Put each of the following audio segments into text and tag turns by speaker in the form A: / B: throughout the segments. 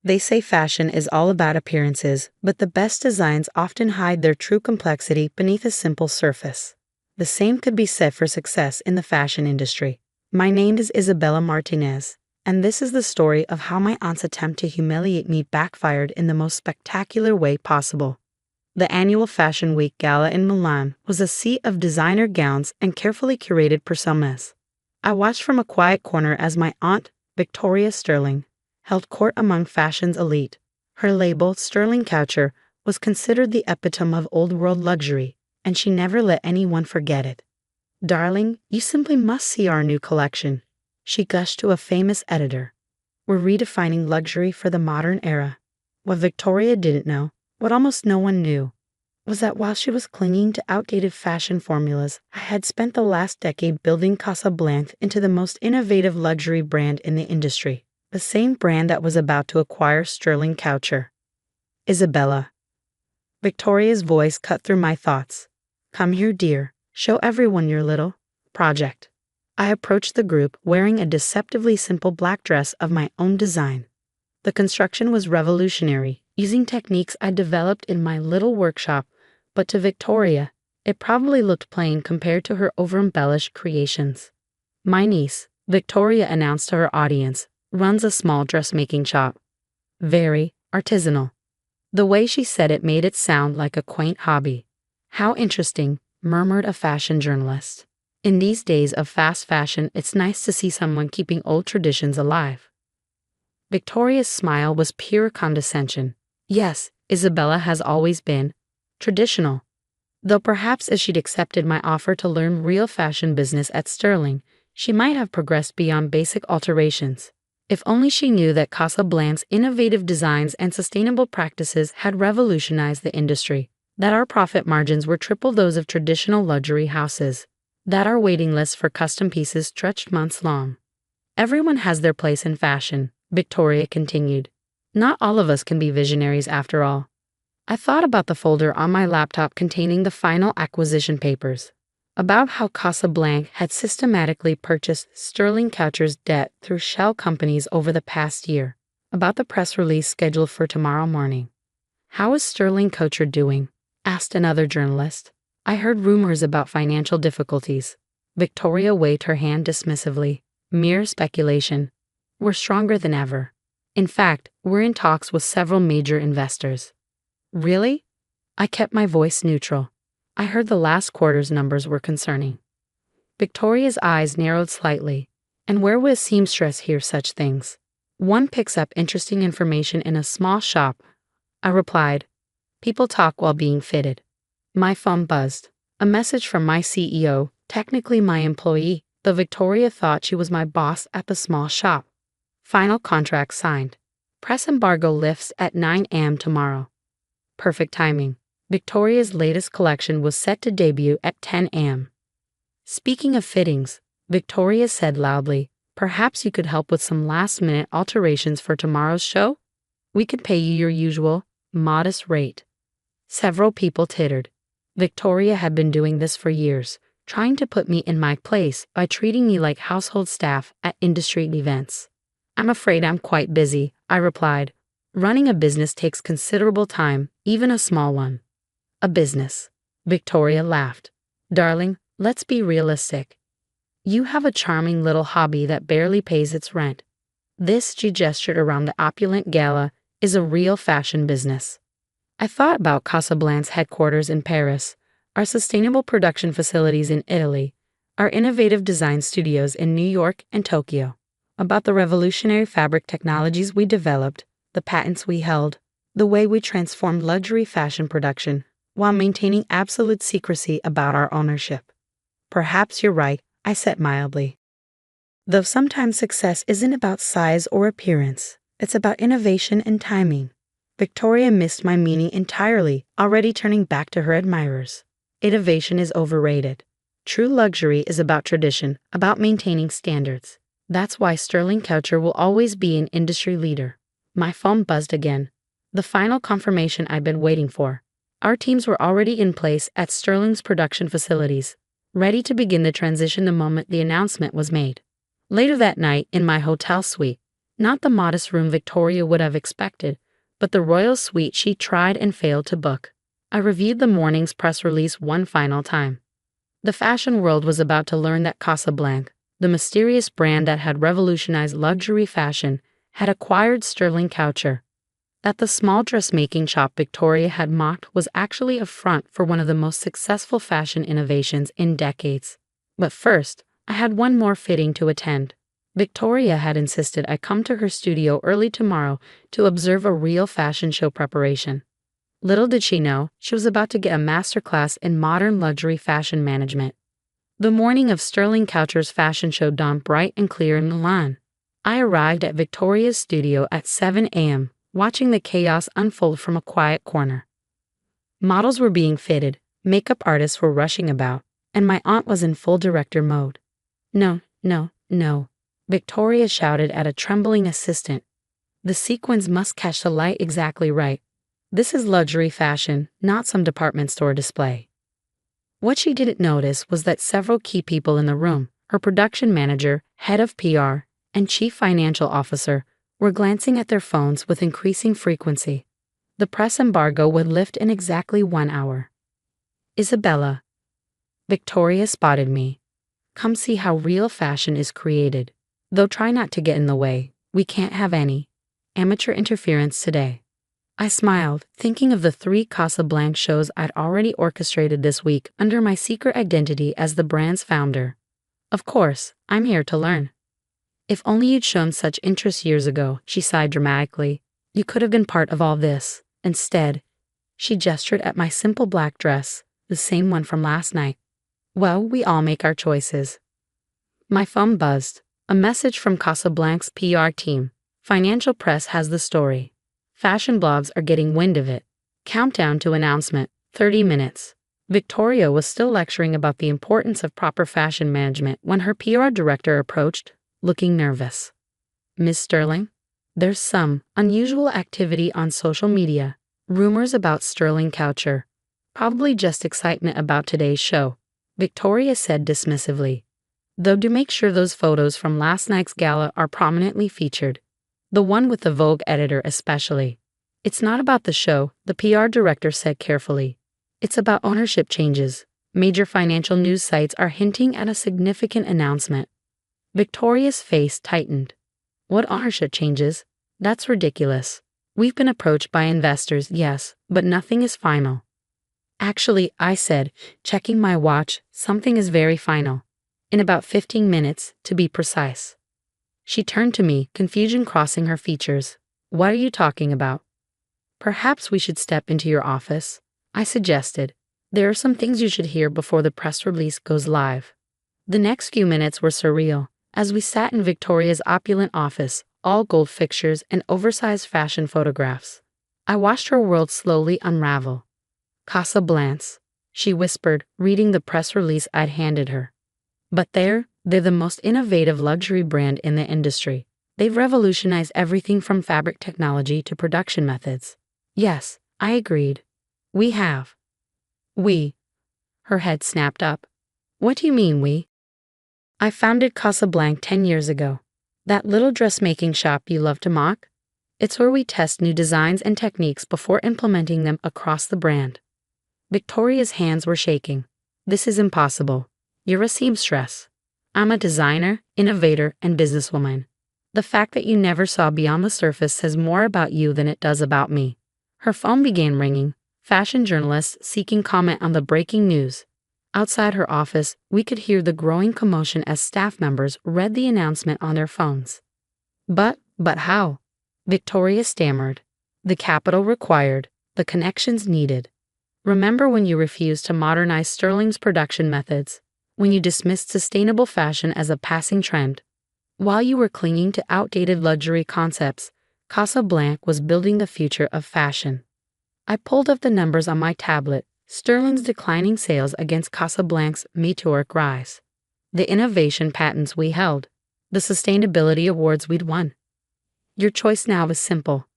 A: They say fashion is all about appearances, but the best designs often hide their true complexity beneath a simple surface. The same could be said for success in the fashion industry. My name is Isabella Martinez, and this is the story of how my aunt's attempt to humiliate me backfired in the most spectacular way possible. The annual Fashion Week gala in Milan was a sea of designer gowns and carefully curated personas. I watched from a quiet corner as my aunt, Victoria Sterling, held court among fashion's elite. Her label, Sterling Couture, was considered the epitome of old-world luxury, and she never let anyone forget it. "Darling, you simply must see our new collection," she gushed to a famous editor. "We're redefining luxury for the modern era." What Victoria didn't know, what almost no one knew, was that while she was clinging to outdated fashion formulas, I had spent the last decade building Casablanca into the most innovative luxury brand in the industry, the same brand that was about to acquire Sterling Couture. "Isabella." Victoria's voice cut through my thoughts. "Come here, dear. Show everyone your little project." I approached the group wearing a deceptively simple black dress of my own design. The construction was revolutionary, using techniques I developed in my little workshop, but to Victoria, it probably looked plain compared to her over-embellished creations. "My niece," Victoria announced to her audience, "runs a small dressmaking shop. Very artisanal." The way she said it made it sound like a quaint hobby. "How interesting," murmured a fashion journalist. "In these days of fast fashion, it's nice to see someone keeping old traditions alive." Victoria's smile was pure condescension. "Yes, Isabella has always been traditional." Though perhaps if she'd accepted my offer to learn real fashion business at Sterling, she might have progressed beyond basic alterations. If only she knew that Casablanca's innovative designs and sustainable practices had revolutionized the industry, that our profit margins were triple those of traditional luxury houses, that our waiting lists for custom pieces stretched months long. "Everyone has their place in fashion," Victoria continued. "Not all of us can be visionaries after all." I thought about the folder on my laptop containing the final acquisition papers, about how Casablanca had systematically purchased Sterling Couture's debt through shell companies over the past year, about the press release scheduled for tomorrow morning. "How is Sterling Couture doing?" asked another journalist. "I heard rumors about financial difficulties." Victoria waved her hand dismissively. "Mere speculation. We're stronger than ever. In fact, we're in talks with several major investors." "Really?" I kept my voice neutral. I heard the last quarter's numbers were concerning. Victoria's eyes narrowed slightly. "And where would Seamstress hear such things?" "One picks up interesting information in a small shop," I replied. "People talk while being fitted." My phone buzzed. A message from my CEO, technically my employee, though Victoria thought she was my boss at the small shop. "Final contract signed. Press embargo lifts at 9 a.m. tomorrow." Perfect timing. Victoria's latest collection was set to debut at 10 a.m. "Speaking of fittings," Victoria said loudly, "perhaps you could help with some last-minute alterations for tomorrow's show? We could pay you your usual, modest rate." Several people tittered. Victoria had been doing this for years, trying to put me in my place by treating me like household staff at industry events. "I'm afraid I'm quite busy," I replied. "Running a business takes considerable time, even a small one." "A business?" Victoria laughed. "Darling, let's be realistic. You have a charming little hobby that barely pays its rent. This," she gestured around the opulent gala, "is a real fashion business." I thought about Casablanca's headquarters in Paris, our sustainable production facilities in Italy, our innovative design studios in New York and Tokyo, about the revolutionary fabric technologies we developed, the patents we held, the way we transformed luxury fashion production, while maintaining absolute secrecy about our ownership. "Perhaps you're right," I said mildly. "Though sometimes success isn't about size or appearance, it's about innovation and timing." Victoria missed my meaning entirely, already turning back to her admirers. "Innovation is overrated. True luxury is about tradition, about maintaining standards. That's why Sterling Couture will always be an industry leader." My phone buzzed again. The final confirmation I'd been waiting for. Our teams were already in place at Sterling's production facilities, ready to begin the transition the moment the announcement was made. Later that night, in my hotel suite, Not the modest room Victoria would have expected, but the royal suite she tried and failed to book. I reviewed the morning's press release one final time. The fashion world was about to learn that Casablanca, the mysterious brand that had revolutionized luxury fashion, had acquired sterling couture. That the small dressmaking shop Victoria had mocked was actually a front for one of the most successful fashion innovations in decades. But first, I had one more fitting to attend. Victoria had insisted I come to her studio early tomorrow to observe a real fashion show preparation. Little did she know, she was about to get a masterclass in modern luxury fashion management. The morning of Sterling Couture's fashion show dawned bright and clear in Milan. I arrived at Victoria's studio at 7 a.m., watching the chaos unfold from a quiet corner. Models were being fitted, makeup artists were rushing about, and my aunt was in full director mode. No, no, no, Victoria shouted at a trembling assistant. The sequins must catch the light exactly right. This is luxury fashion, not some department store display. What she didn't notice was that several key people in the room, her production manager, head of PR, and chief financial officer, were glancing at their phones with increasing frequency. The press embargo would lift in exactly 1 hour. Isabella. Victoria spotted me. Come see how real fashion is created. Though try not to get in the way, we can't have any amateur interference today. I smiled, thinking of the 3 Casablanca shows I'd already orchestrated this week under my secret identity as the brand's founder. Of course, I'm here to learn. If only you'd shown such interest years ago, she sighed dramatically. You could have been part of all this. Instead, she gestured at my simple black dress, the same one from last night. Well, we all make our choices. My phone buzzed. A message from Casablanca's PR team. Financial press has the story. Fashion blogs are getting wind of it. Countdown to announcement, 30 minutes. Victoria was still lecturing about the importance of proper fashion management when her PR director approached, looking nervous. Miss Sterling, there's some unusual activity on social media. Rumors about sterling couture. Probably just excitement about today's show, Victoria said dismissively. Though do make sure those photos from last night's gala are prominently featured. The one with the Vogue editor especially. It's not about the show, the PR director said carefully. It's about ownership changes. Major financial news sites are hinting at a significant announcement. Victoria's face tightened. What ownership changes? That's ridiculous. We've been approached by investors, yes, but nothing is final. Actually, I said, checking my watch, something is very final. In about 15 minutes, to be precise. She turned to me, confusion crossing her features. What are you talking about? Perhaps we should step into your office, I suggested. There are some things you should hear before the press release goes live. The next few minutes were surreal, as we sat in Victoria's opulent office, all gold fixtures and oversized fashion photographs. I watched her world slowly unravel. Casablanca, she whispered, reading the press release I'd handed her. But they're the most innovative luxury brand in the industry. They've revolutionized everything from fabric technology to production methods. Yes, I agreed. We have. We. Her head snapped up. What do you mean we? I founded Casablanca 10 years ago. That little dressmaking shop you love to mock? It's where we test new designs and techniques before implementing them across the brand. Victoria's hands were shaking. This is impossible. You're a seamstress. I'm a designer, innovator, and businesswoman. The fact that you never saw beyond the surface says more about you than it does about me. Her phone began ringing, fashion journalists seeking comment on the breaking news. Outside her office, we could hear the growing commotion as staff members read the announcement on their phones. But how? Victoria stammered. The capital required, the connections needed. Remember when you refused to modernize Sterling's production methods? When you dismissed sustainable fashion as a passing trend? While you were clinging to outdated luxury concepts, Casablanca was building the future of fashion. I pulled up the numbers on my tablet, Sterling's declining sales against Casablanca's meteoric rise. The innovation patents we held. The sustainability awards we'd won. Your choice now is simple.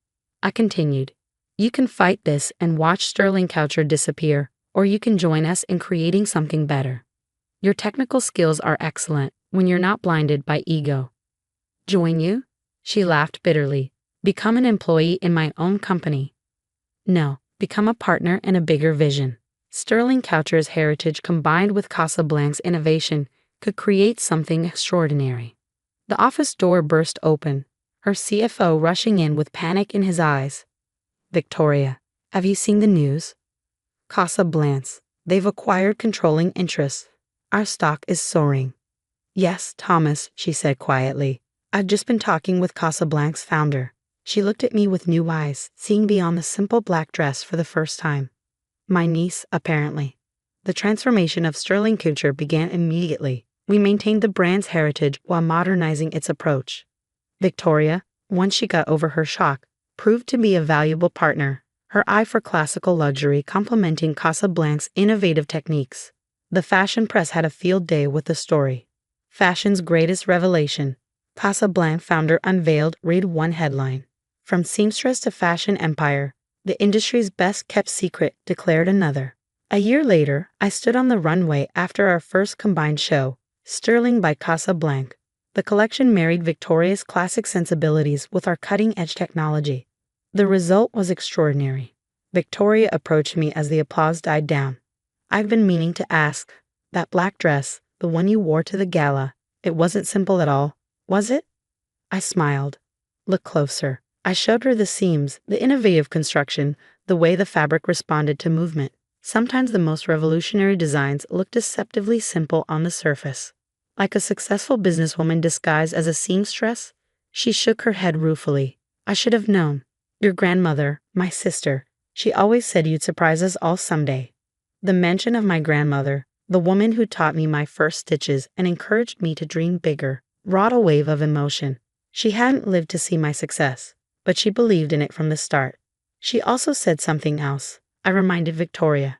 A: I continued. You can fight this and watch sterling couture disappear, or you can join us in creating something better. Your technical skills are excellent when you're not blinded by ego. Join you? She laughed bitterly. Become an employee in my own company. No, become a partner in a bigger vision. Sterling Coucher's heritage combined with Casablanca's innovation could create something extraordinary. The office door burst open, her CFO rushing in with panic in his eyes. Victoria, have you seen the news? Casablanca, they've acquired controlling interests. Our stock is soaring. Yes, Thomas, she said quietly. I've just been talking with Casablanca's founder. She looked at me with new eyes, seeing beyond the simple black dress for the first time. My niece, apparently. The transformation of Sterling Couture began immediately. We maintained the brand's heritage while modernizing its approach. Victoria, once she got over her shock, proved to be a valuable partner, her eye for classical luxury complementing Casablanca's innovative techniques. The fashion press had a field day with the story. Fashion's greatest revelation. Casablanca founder unveiled, read one headline. From seamstress to fashion empire, the industry's best-kept secret, declared another. A year later, I stood on the runway after our first combined show, Sterling by Casablanca. The collection married Victoria's classic sensibilities with our cutting-edge technology. The result was extraordinary. Victoria approached me as the applause died down. I've been meaning to ask, that black dress, the one you wore to the gala, it wasn't simple at all, was it? I smiled. Look closer. I showed her the seams, the innovative construction, the way the fabric responded to movement. Sometimes the most revolutionary designs look deceptively simple on the surface. Like a successful businesswoman disguised as a seamstress, she shook her head ruefully. I should have known. Your grandmother, my sister, she always said you'd surprise us all someday. The mention of my grandmother, the woman who taught me my first stitches and encouraged me to dream bigger, wrought a wave of emotion. She hadn't lived to see my success, but she believed in it from the start. She also said something else. I reminded Victoria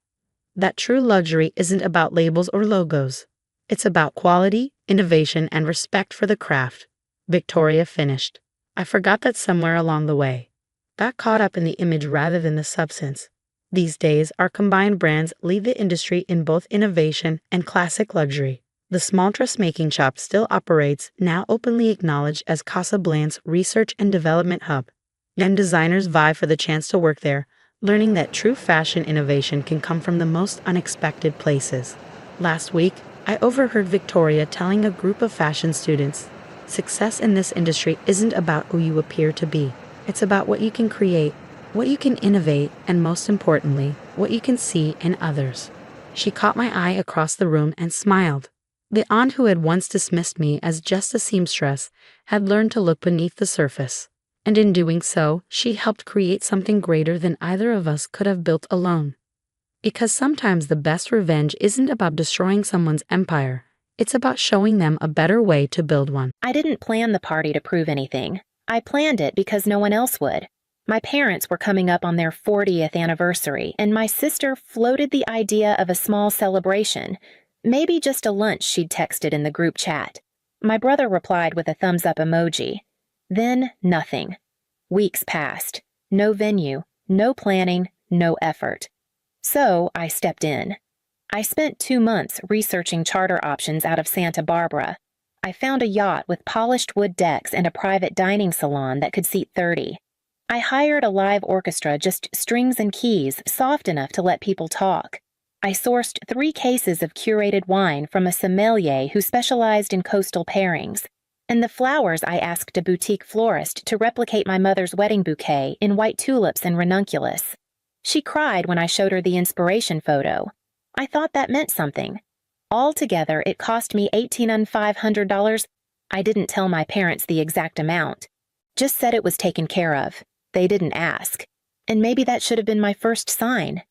A: that true luxury isn't about labels or logos. It's about quality, innovation, and respect for the craft. Victoria finished. I forgot that somewhere along the way. Got caught up in the image rather than the substance. These days, our combined brands lead the industry in both innovation and classic luxury. The small dressmaking shop still operates, now openly acknowledged as Casablanca's research and development hub. Young designers vie for the chance to work there, learning that true fashion innovation can come from the most unexpected places. Last week, I overheard Victoria telling a group of fashion students, success in this industry isn't about who you appear to be. It's about what you can create, what you can innovate, and most importantly, what you can see in others. She caught my eye across the room and smiled. The aunt who had once dismissed me as just a seamstress had learned to look beneath the surface. And in doing so, she helped create something greater than either of us could have built alone. Because sometimes the best revenge isn't about destroying someone's empire, it's about showing them a better way to build one.
B: I didn't plan the party to prove anything. I planned it because no one else would. My parents were coming up on their 40th anniversary, and my sister floated the idea of a small celebration, maybe just a lunch she'd texted in the group chat. My brother replied with a thumbs-up emoji. Then nothing. Weeks passed. No venue, no planning, no effort. So I stepped in. I spent 2 months researching charter options out of Santa Barbara. I found a yacht with polished wood decks and a private dining salon that could seat 30. I hired a live orchestra, just strings and keys, soft enough to let people talk. I sourced 3 cases of curated wine from a sommelier who specialized in coastal pairings. And the flowers I asked a boutique florist to replicate my mother's wedding bouquet in white tulips and ranunculus. She cried when I showed her the inspiration photo. I thought that meant something. Altogether, it cost me $1,800. I didn't tell my parents the exact amount. Just said it was taken care of. They didn't ask. And maybe that should have been my first sign.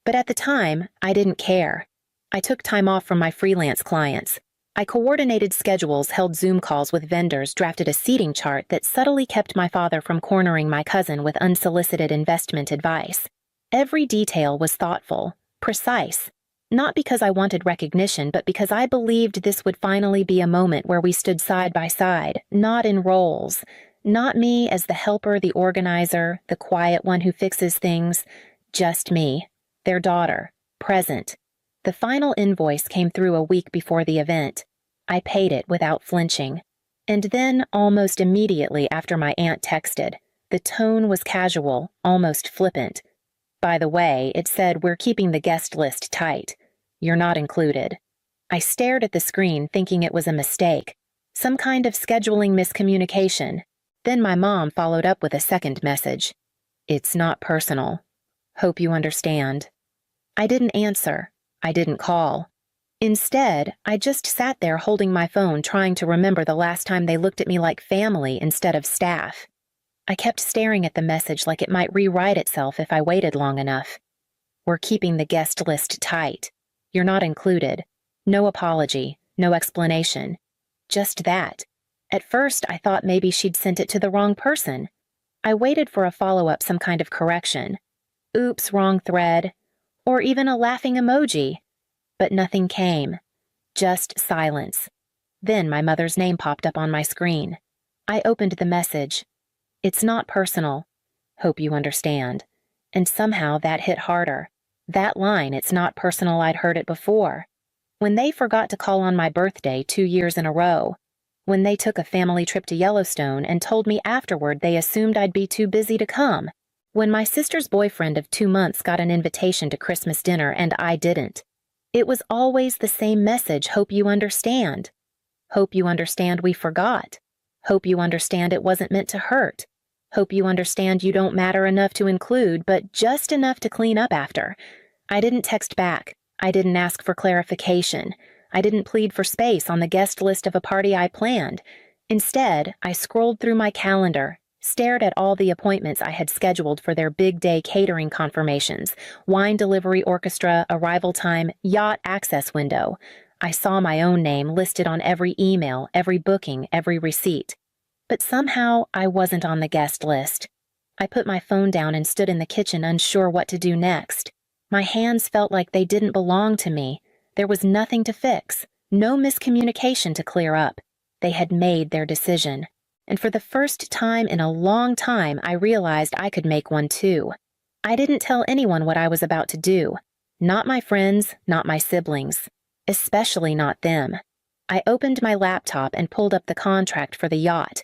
B: But at the time, I didn't care. I took time off from my freelance clients. I coordinated schedules, held Zoom calls with vendors, drafted a seating chart that subtly kept my father from cornering my cousin with unsolicited investment advice. Every detail was thoughtful, precise, not because I wanted recognition, but because I believed this would finally be a moment where we stood side by side, not in roles, not me as the helper, the organizer, the quiet one who fixes things, just me, their daughter, present. The final invoice came through a week before the event. I paid it without flinching. And then, almost immediately after my aunt texted, the tone was casual, almost flippant. By the way, it said, "We're keeping the guest list tight. You're not included." I stared at the screen thinking it was a mistake, some kind of scheduling miscommunication. Then my mom followed up with a second message. "It's not personal. Hope you understand." I didn't answer. I didn't call. Instead, I just sat there holding my phone trying to remember the last time they looked at me like family instead of staff. I kept staring at the message like it might rewrite itself if I waited long enough. "We're keeping the guest list tight. You're not included. No apology, no explanation. Just that." At first, I thought maybe she'd sent it to the wrong person. I waited for a follow-up, some kind of correction. "Oops, wrong thread." Or even a laughing emoji. But nothing came. Just silence. Then my mother's name popped up on my screen. I opened the message. "It's not personal. Hope you understand." And somehow that hit harder. That line, "It's not personal," I'd heard it before. When they forgot to call on my birthday 2 years in a row. When they took a family trip to Yellowstone and told me afterward they assumed I'd be too busy to come. When my sister's boyfriend of 2 months got an invitation to Christmas dinner and I didn't. It was always the same message, "Hope you understand." Hope you understand we forgot. Hope you understand it wasn't meant to hurt. Hope you understand you don't matter enough to include, but just enough to clean up after. I didn't text back. I didn't ask for clarification. I didn't plead for space on the guest list of a party I planned. Instead, I scrolled through my calendar, stared at all the appointments I had scheduled for their big day catering confirmations, wine delivery orchestra, arrival time, yacht access window. I saw my own name listed on every email, every booking, every receipt. But somehow I wasn't on the guest list. I put my phone down and stood in the kitchen unsure what to do next. My hands felt like they didn't belong to me. There was nothing to fix, no miscommunication to clear up. They had made their decision. And for the first time in a long time, I realized I could make one too. I didn't tell anyone what I was about to do. Not my friends, not my siblings. Especially not them. I opened my laptop and pulled up the contract for the yacht.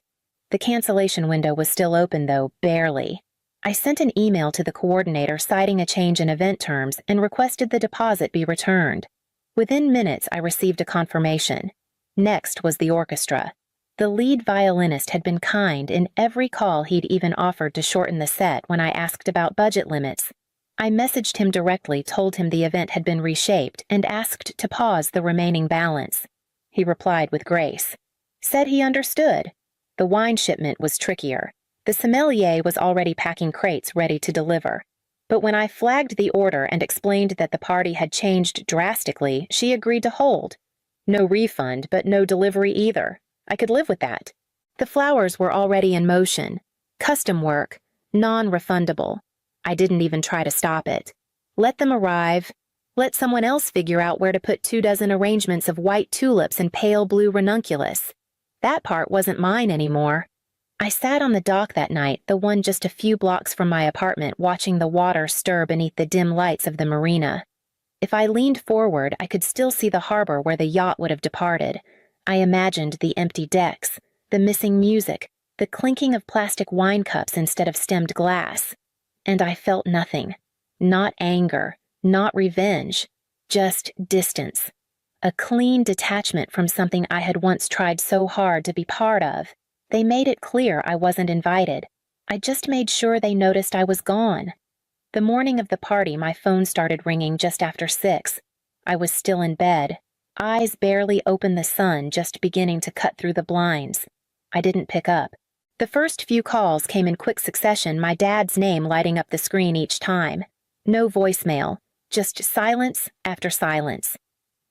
B: The cancellation window was still open, though, barely. I sent an email to the coordinator citing a change in event terms and requested the deposit be returned. Within minutes, I received a confirmation. Next was the orchestra. The lead violinist had been kind in every call he'd even offered to shorten the set when I asked about budget limits. I messaged him directly, told him the event had been reshaped, and asked to pause the remaining balance. He replied with grace. Said he understood. The wine shipment was trickier. The sommelier was already packing crates ready to deliver. But when I flagged the order and explained that the party had changed drastically, she agreed to hold. No refund, but no delivery either. I could live with that. The flowers were already in motion. Custom work, non-refundable. I didn't even try to stop it. Let them arrive. Let someone else figure out where to put 24 arrangements of white tulips and pale blue ranunculus. That part wasn't mine anymore. I sat on the dock that night, the one just a few blocks from my apartment, watching the water stir beneath the dim lights of the marina. If I leaned forward, I could still see the harbor where the yacht would have departed. I imagined the empty decks, the missing music, the clinking of plastic wine cups instead of stemmed glass. And I felt nothing. Not anger, not revenge, just distance. A clean detachment from something I had once tried so hard to be part of. They made it clear I wasn't invited. I just made sure they noticed I was gone. The morning of the party, my phone started ringing just after 6. I was still in bed. Eyes barely open the sun, just beginning to cut through the blinds. I didn't pick up. The first few calls came in quick succession, my dad's name lighting up the screen each time. No voicemail, just silence after silence.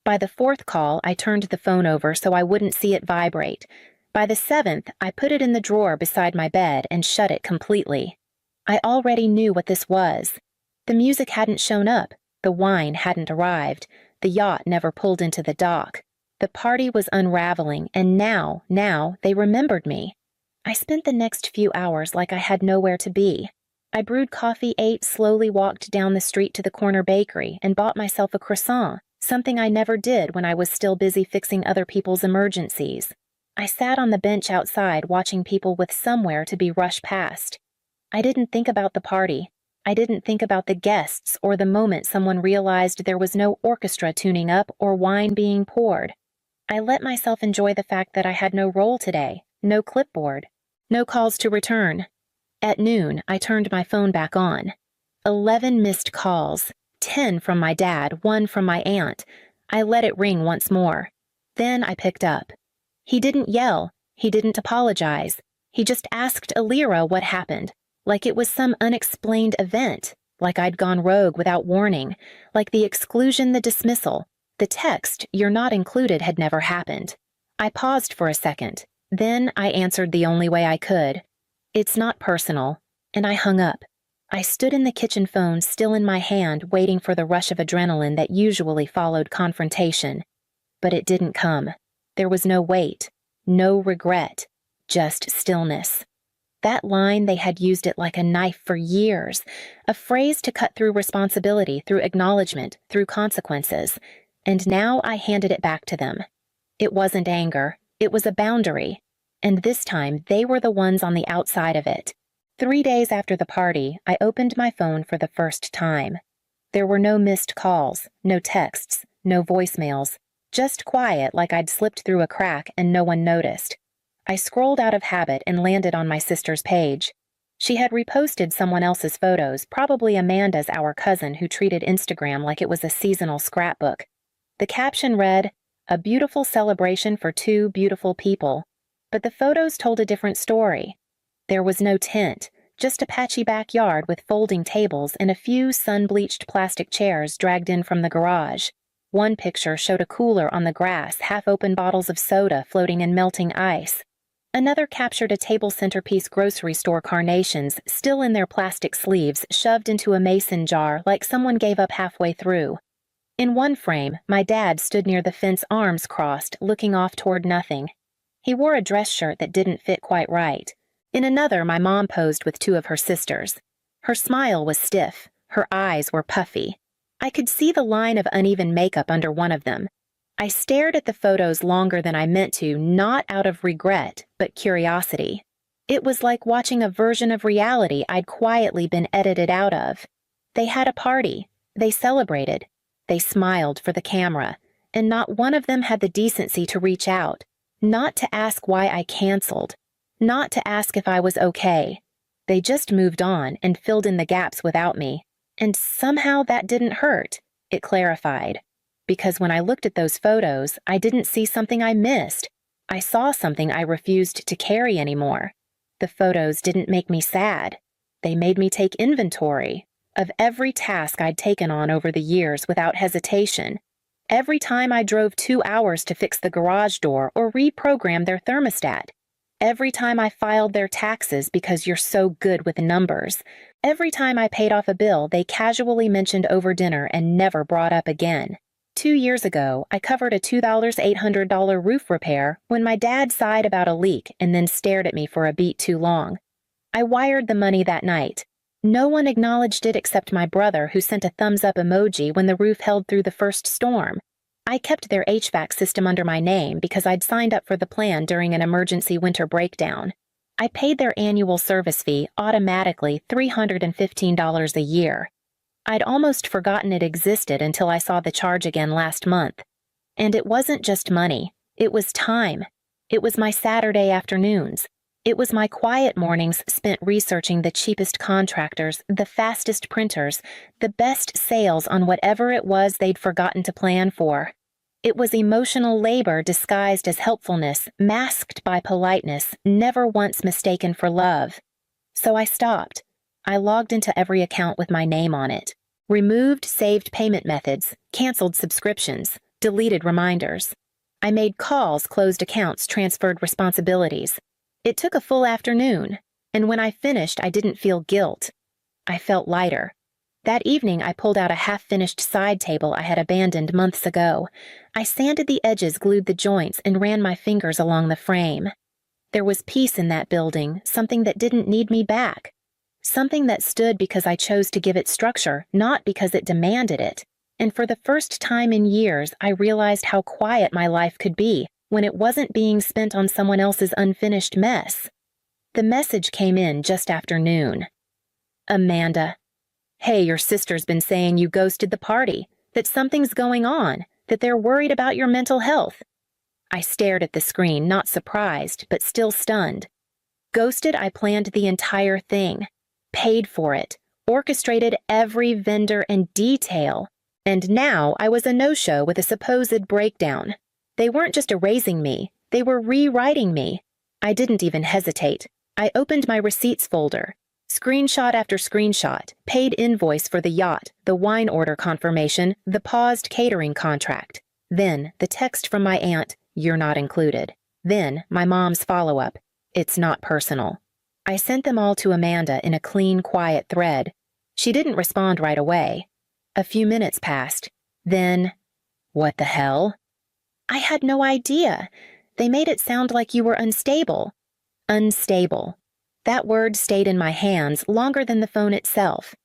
B: By the 4th call, I turned the phone over so I wouldn't see it vibrate. By the 7th, I put it in the drawer beside my bed and shut it completely. I already knew what this was. The music hadn't shown up. The wine hadn't arrived. The yacht never pulled into the dock. The party was unraveling, and now, they remembered me. I spent the next few hours like I had nowhere to be. I brewed coffee, ate, slowly walked down the street to the corner bakery, and bought myself a croissant, something I never did when I was still busy fixing other people's emergencies. I sat on the bench outside watching people with somewhere to be rushed past. I didn't think about the party. I didn't think about the guests or the moment someone realized there was no orchestra tuning up or wine being poured. I let myself enjoy the fact that I had no role today, no clipboard, no calls to return. At noon, I turned my phone back on. 11 missed calls, 10 from my dad, 1 from my aunt. I let it ring once more. Then I picked up. He didn't yell. He didn't apologize. He just asked Alira what happened, like it was some unexplained event, like I'd gone rogue without warning, like the exclusion, the dismissal. The text, "You're not included," had never happened. I paused for a second. Then I answered the only way I could. "It's not personal," and I hung up. I stood in the kitchen phone still in my hand, waiting for the rush of adrenaline that usually followed confrontation. But it didn't come. There was no wait, no regret, just stillness. That line, they had used it like a knife for years, a phrase to cut through responsibility, through acknowledgement, through consequences. And now I handed it back to them. It wasn't anger, it was a boundary. And this time, they were the ones on the outside of it. 3 days after the party, I opened my phone for the first time. There were no missed calls, no texts, no voicemails, just quiet like I'd slipped through a crack and no one noticed. I scrolled out of habit and landed on my sister's page. She had reposted someone else's photos, probably Amanda's, our cousin, who treated Instagram like it was a seasonal scrapbook. The caption read, "A beautiful celebration for 2 beautiful people." But the photos told a different story. There was no tent, just a patchy backyard with folding tables and a few sun-bleached plastic chairs dragged in from the garage. One picture showed a cooler on the grass, half-open bottles of soda floating in melting ice. Another captured a table centerpiece grocery store carnations still in their plastic sleeves shoved into a mason jar like someone gave up halfway through. In one frame, my dad stood near the fence, arms crossed, looking off toward nothing. He wore a dress shirt that didn't fit quite right. In another, my mom posed with 2 of her sisters. Her smile was stiff. Her eyes were puffy. I could see the line of uneven makeup under one of them. I stared at the photos longer than I meant to, not out of regret, but curiosity. It was like watching a version of reality I'd quietly been edited out of. They had a party. They celebrated. They smiled for the camera, and not one of them had the decency to reach out, not to ask why I canceled, not to ask if I was okay. They just moved on and filled in the gaps without me, and somehow that didn't hurt. It clarified. Because when I looked at those photos, I didn't see something I missed. I saw something I refused to carry anymore. The photos didn't make me sad. They made me take inventory of every task I'd taken on over the years without hesitation. Every time I drove 2 hours to fix the garage door or reprogram their thermostat. Every time I filed their taxes because you're so good with numbers. Every time I paid off a bill they casually mentioned over dinner and never brought up again. 2 years ago, I covered a $2,800 roof repair when my dad sighed about a leak and then stared at me for a beat too long. I wired the money that night. No one acknowledged it except my brother, who sent a thumbs-up emoji when the roof held through the first storm. I kept their HVAC system under my name because I'd signed up for the plan during an emergency winter breakdown. I paid their annual service fee, automatically $315 a year. I'd almost forgotten it existed until I saw the charge again last month. And it wasn't just money. It was time. It was my Saturday afternoons. It was my quiet mornings spent researching the cheapest contractors, the fastest printers, the best sales on whatever it was they'd forgotten to plan for. It was emotional labor disguised as helpfulness, masked by politeness, never once mistaken for love. So I stopped. I logged into every account with my name on it. Removed saved payment methods, canceled subscriptions, deleted reminders. I made calls, closed accounts, transferred responsibilities. It took a full afternoon, and when I finished, I didn't feel guilt. I felt lighter. That evening, I pulled out a half-finished side table I had abandoned months ago. I sanded the edges, glued the joints, and ran my fingers along the frame. There was peace in that building, something that didn't need me back. Something that stood because I chose to give it structure, not because it demanded it. And for the first time in years, I realized how quiet my life could be, when it wasn't being spent on someone else's unfinished mess. The message came in just after noon. Amanda, hey, your sister's been saying you ghosted the party, that something's going on, that they're worried about your mental health. I stared at the screen, not surprised, but still stunned. Ghosted, I planned the entire thing, paid for it, orchestrated every vendor and detail, and now I was a no-show with a supposed breakdown. They weren't just erasing me, they were rewriting me. I didn't even hesitate. I opened my receipts folder. Screenshot after screenshot, paid invoice for the yacht, the wine order confirmation, the paused catering contract. Then the text from my aunt, "You're not included." Then my mom's follow-up, "It's not personal." I sent them all to Amanda in a clean, quiet thread. She didn't respond right away. A few minutes passed. Then, "What the hell?" "I had no idea. They made it sound like you were unstable." Unstable. That word stayed in my hands longer than the phone itself.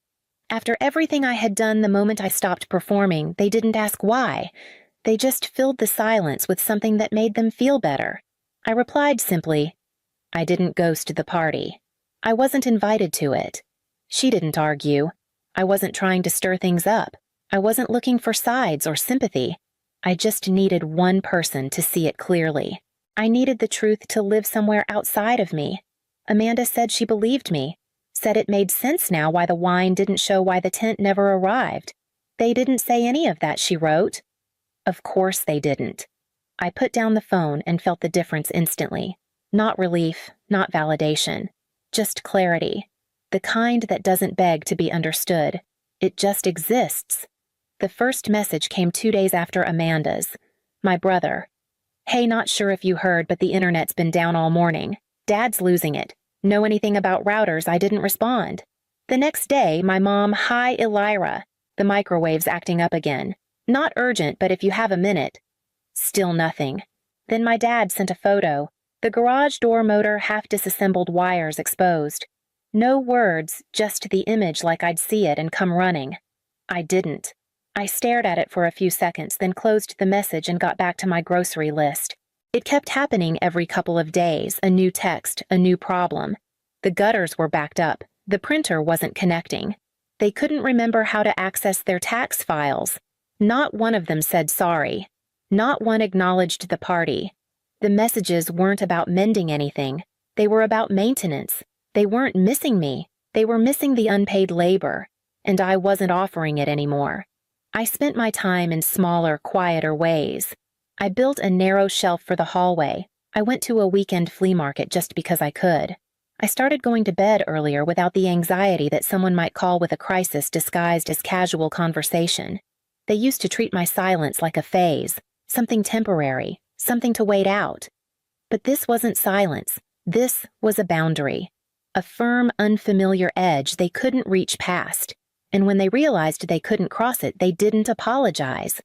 B: After everything I had done the moment I stopped performing, they didn't ask why. They just filled the silence with something that made them feel better. I replied simply, "I didn't ghost the party. I wasn't invited to it." She didn't argue. I wasn't trying to stir things up. I wasn't looking for sides or sympathy. I just needed one person to see it clearly. I needed the truth to live somewhere outside of me. Amanda said she believed me, said it made sense now why the wine didn't show why the tent never arrived. They didn't say any of that, she wrote. Of course they didn't. I put down the phone and felt the difference instantly. Not relief, not validation, just clarity. The kind that doesn't beg to be understood. It just exists. The first message came 2 days after Amanda's. My brother. "Hey, not sure if you heard, but the internet's been down all morning. Dad's losing it. Know anything about routers?" I didn't respond. The next day, my mom, "Hi, Elira. The microwave's acting up again. Not urgent, but if you have a minute." Still nothing. Then my dad sent a photo. The garage door motor, half disassembled wires exposed. No words, just the image like I'd see it and come running. I didn't. I stared at it for a few seconds, then closed the message and got back to my grocery list. It kept happening every couple of days, a new text, a new problem. The gutters were backed up. The printer wasn't connecting. They couldn't remember how to access their tax files. Not one of them said sorry. Not one acknowledged the party. The messages weren't about mending anything. They were about maintenance. They weren't missing me. They were missing the unpaid labor. And I wasn't offering it anymore. I spent my time in smaller, quieter ways. I built a narrow shelf for the hallway. I went to a weekend flea market just because I could. I started going to bed earlier without the anxiety that someone might call with a crisis disguised as casual conversation. They used to treat my silence like a phase, something temporary, something to wait out. But this wasn't silence. This was a boundary. A firm, unfamiliar edge they couldn't reach past. And when they realized they couldn't cross it, they didn't apologize.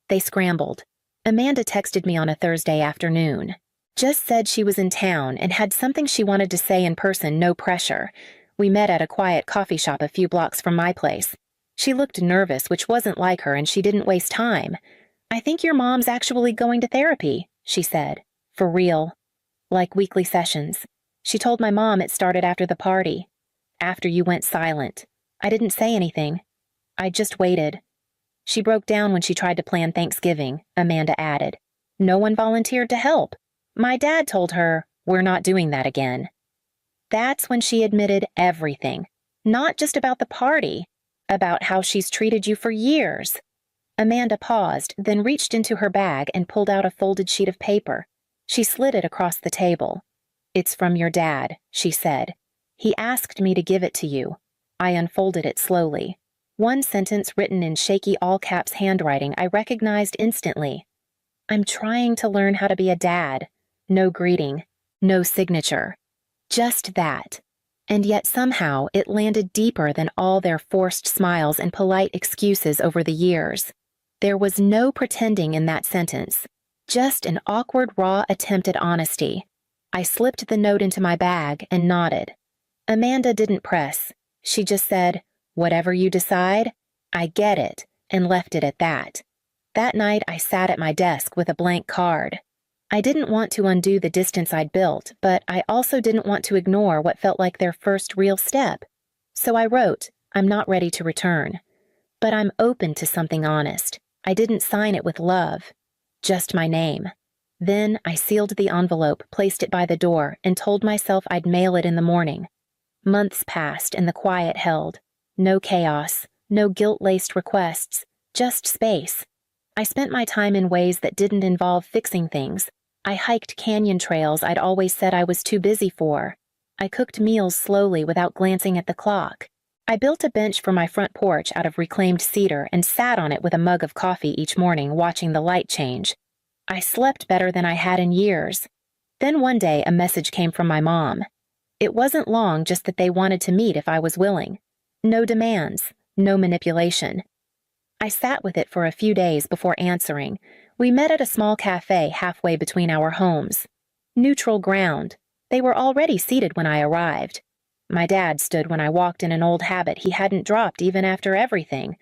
B: They scrambled. Amanda texted me on a Thursday afternoon. Just said she was in town and had something she wanted to say in person, no pressure. We met at a quiet coffee shop a few blocks from my place. She looked nervous, which wasn't like her, and she didn't waste time. "I think your mom's actually going to therapy," she said. "For real. Like weekly sessions. She told my mom it started after the party. After you went silent. I didn't say anything. I just waited." She broke down when she tried to plan Thanksgiving, Amanda added. "No one volunteered to help. My dad told her, 'We're not doing that again.'" That's when she admitted everything. Not just about the party. About how she's treated you for years. Amanda paused, then reached into her bag and pulled out a folded sheet of paper. She slid it across the table. "It's from your dad," she said. "He asked me to give it to you." I unfolded it slowly. One sentence written in shaky all-caps handwriting I recognized instantly. "I'm trying to learn how to be a dad." No greeting. No signature. Just that. And yet somehow it landed deeper than all their forced smiles and polite excuses over the years. There was no pretending in that sentence. Just an awkward, raw attempt at honesty. I slipped the note into my bag and nodded. Amanda didn't press. She just said, "Whatever you decide, I get it," and left it at that. That night I sat at my desk with a blank card. I didn't want to undo the distance I'd built, but I also didn't want to ignore what felt like their first real step. So I wrote, "I'm not ready to return. But I'm open to something honest. I didn't sign it with love. Just my name." Then I sealed the envelope, placed it by the door, and told myself I'd mail it in the morning. Months passed and the quiet held. No chaos, no guilt-laced requests, just space. I spent my time in ways that didn't involve fixing things. I hiked canyon trails I'd always said I was too busy for. I cooked meals slowly without glancing at the clock. I built a bench for my front porch out of reclaimed cedar and sat on it with a mug of coffee each morning, watching the light change. I slept better than I had in years. Then one day a message came from my mom. It wasn't long, just that they wanted to meet if I was willing. No demands, no manipulation. I sat with it for a few days before answering. We met at a small cafe halfway between our homes. Neutral ground. They were already seated when I arrived. My dad stood when I walked in an old habit he hadn't dropped even after everything.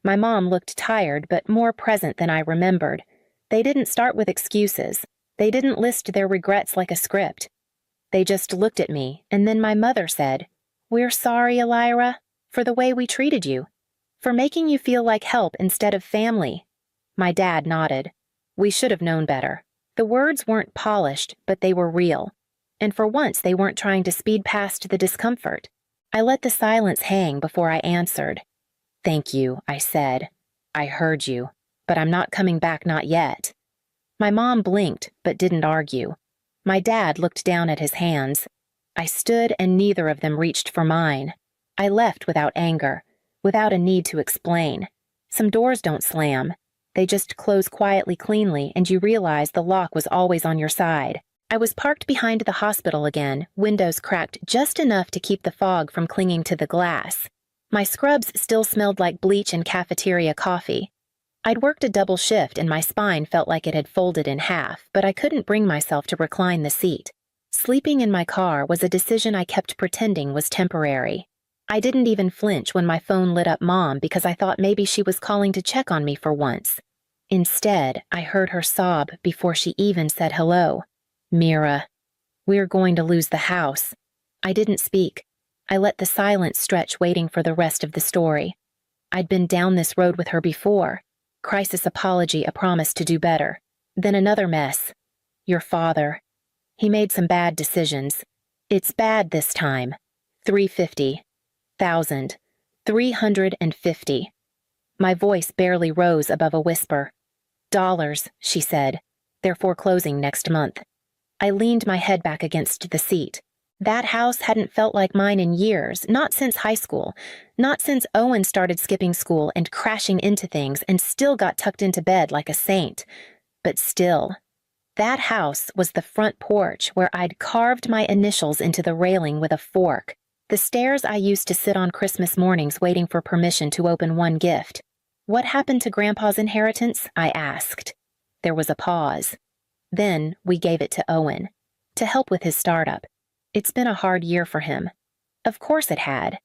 B: My mom looked tired but more present than I remembered. They didn't start with excuses. They didn't list their regrets like a script. They just looked at me, and then my mother said, "We're sorry, Elira, for the way we treated you. For making you feel like help instead of family." My dad nodded. We should have known better. The words weren't polished, but they were real. And for once they weren't trying to speed past the discomfort. I let the silence hang before I answered. "Thank you," I said. "I heard you, but I'm not coming back, not yet." My mom blinked, but didn't argue. My dad looked down at his hands. I stood and neither of them reached for mine. I left without anger, without a need to explain. Some doors don't slam. They just close quietly, cleanly, and you realize the lock was always on your side. I was parked behind the hospital again, windows cracked just enough to keep the fog from clinging to the glass. My scrubs still smelled like bleach and cafeteria coffee. I'd worked a double shift and my spine felt like it had folded in half, but I couldn't bring myself to recline the seat. Sleeping in my car was a decision I kept pretending was temporary. I didn't even flinch when my phone lit up Mom because I thought maybe she was calling to check on me for once. Instead, I heard her sob before she even said hello. "Mira, we're going to lose the house." I didn't speak. I let the silence stretch, waiting for the rest of the story. I'd been down this road with her before. Crisis apology, a promise to do better. Then another mess. Your father. He made some bad decisions. It's bad this time. 350,000. 350. My voice barely rose above a whisper. "Dollars," she said. "They're foreclosing next month." I leaned my head back against the seat. That house hadn't felt like mine in years, not since high school, not since Owen started skipping school and crashing into things and still got tucked into bed like a saint. But still, that house was the front porch where I'd carved my initials into the railing with a fork, the stairs I used to sit on Christmas mornings waiting for permission to open one gift. "What happened to Grandpa's inheritance?" I asked. There was a pause. Then we gave it to Owen, to help with his startup. It's been a hard year for him. Of course it had.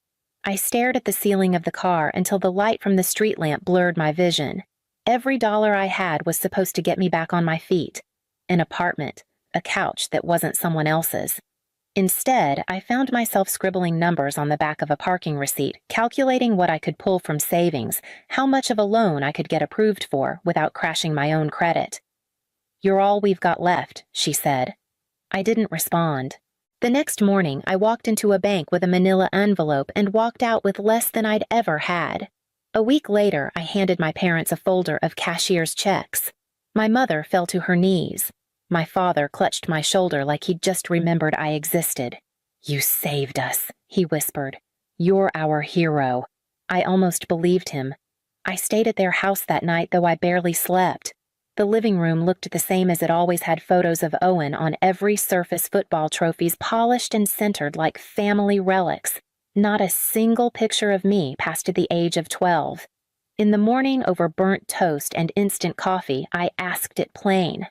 B: I stared at the ceiling of the car until the light from the street lamp blurred my vision. Every dollar I had was supposed to get me back on my feet. An apartment, a couch that wasn't someone else's. Instead, I found myself scribbling numbers on the back of a parking receipt, calculating what I could pull from savings, how much of a loan I could get approved for without crashing my own credit. "You're all we've got left," she said. I didn't respond. The next morning, I walked into a bank with a manila envelope and walked out with less than I'd ever had. A week later, I handed my parents a folder of cashier's checks. My mother fell to her knees. My father clutched my shoulder like he'd just remembered I existed. "You saved us," he whispered. "You're our hero." I almost believed him. I stayed at their house that night, though I barely slept. The living room looked the same as it always had, photos of Owen on every surface, football trophies polished and centered like family relics. Not a single picture of me past the age of 12. In the morning, over burnt toast and instant coffee, I asked it plain.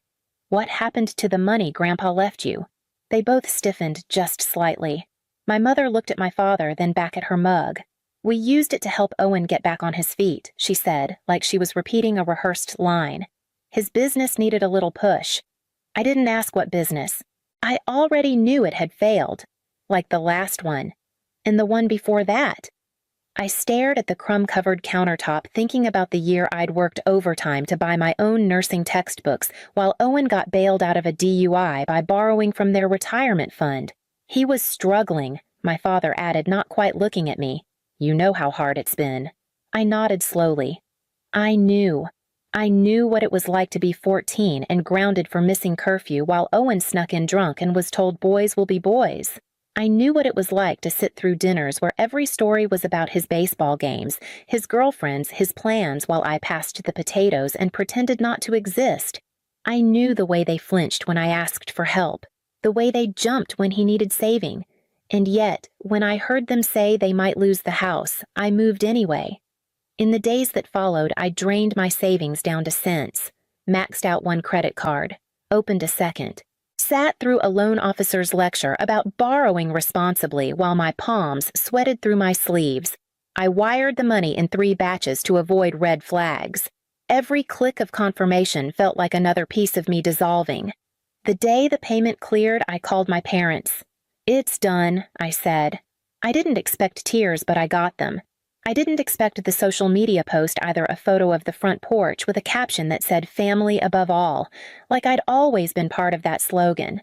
B: "What happened to the money Grandpa left you?" They both stiffened just slightly. My mother looked at my father, then back at her mug. "We used it to help Owen get back on his feet," she said, like she was repeating a rehearsed line. "His business needed a little push." I didn't ask what business. I already knew it had failed, like the last one, and the one before that. I stared at the crumb-covered countertop, thinking about the year I'd worked overtime to buy my own nursing textbooks while Owen got bailed out of a DUI by borrowing from their retirement fund. He was struggling, my father added, not quite looking at me. You know how hard it's been. I nodded slowly. I knew. I knew what it was like to be 14 and grounded for missing curfew while Owen snuck in drunk and was told boys will be boys. I knew what it was like to sit through dinners where every story was about his baseball games, his girlfriends, his plans, while I passed the potatoes and pretended not to exist. I knew the way they flinched when I asked for help, the way they jumped when he needed saving. And yet, when I heard them say they might lose the house, I moved anyway. In the days that followed, I drained my savings down to cents, maxed out one credit card, opened a second, sat through a loan officer's lecture about borrowing responsibly while my palms sweated through my sleeves. I wired the money in 3 batches to avoid red flags. Every click of confirmation felt like another piece of me dissolving. The day the payment cleared, I called my parents. "It's done," I said. I didn't expect tears, but I got them. I didn't expect the social media post either, a photo of the front porch with a caption that said "family above all," like I'd always been part of that slogan.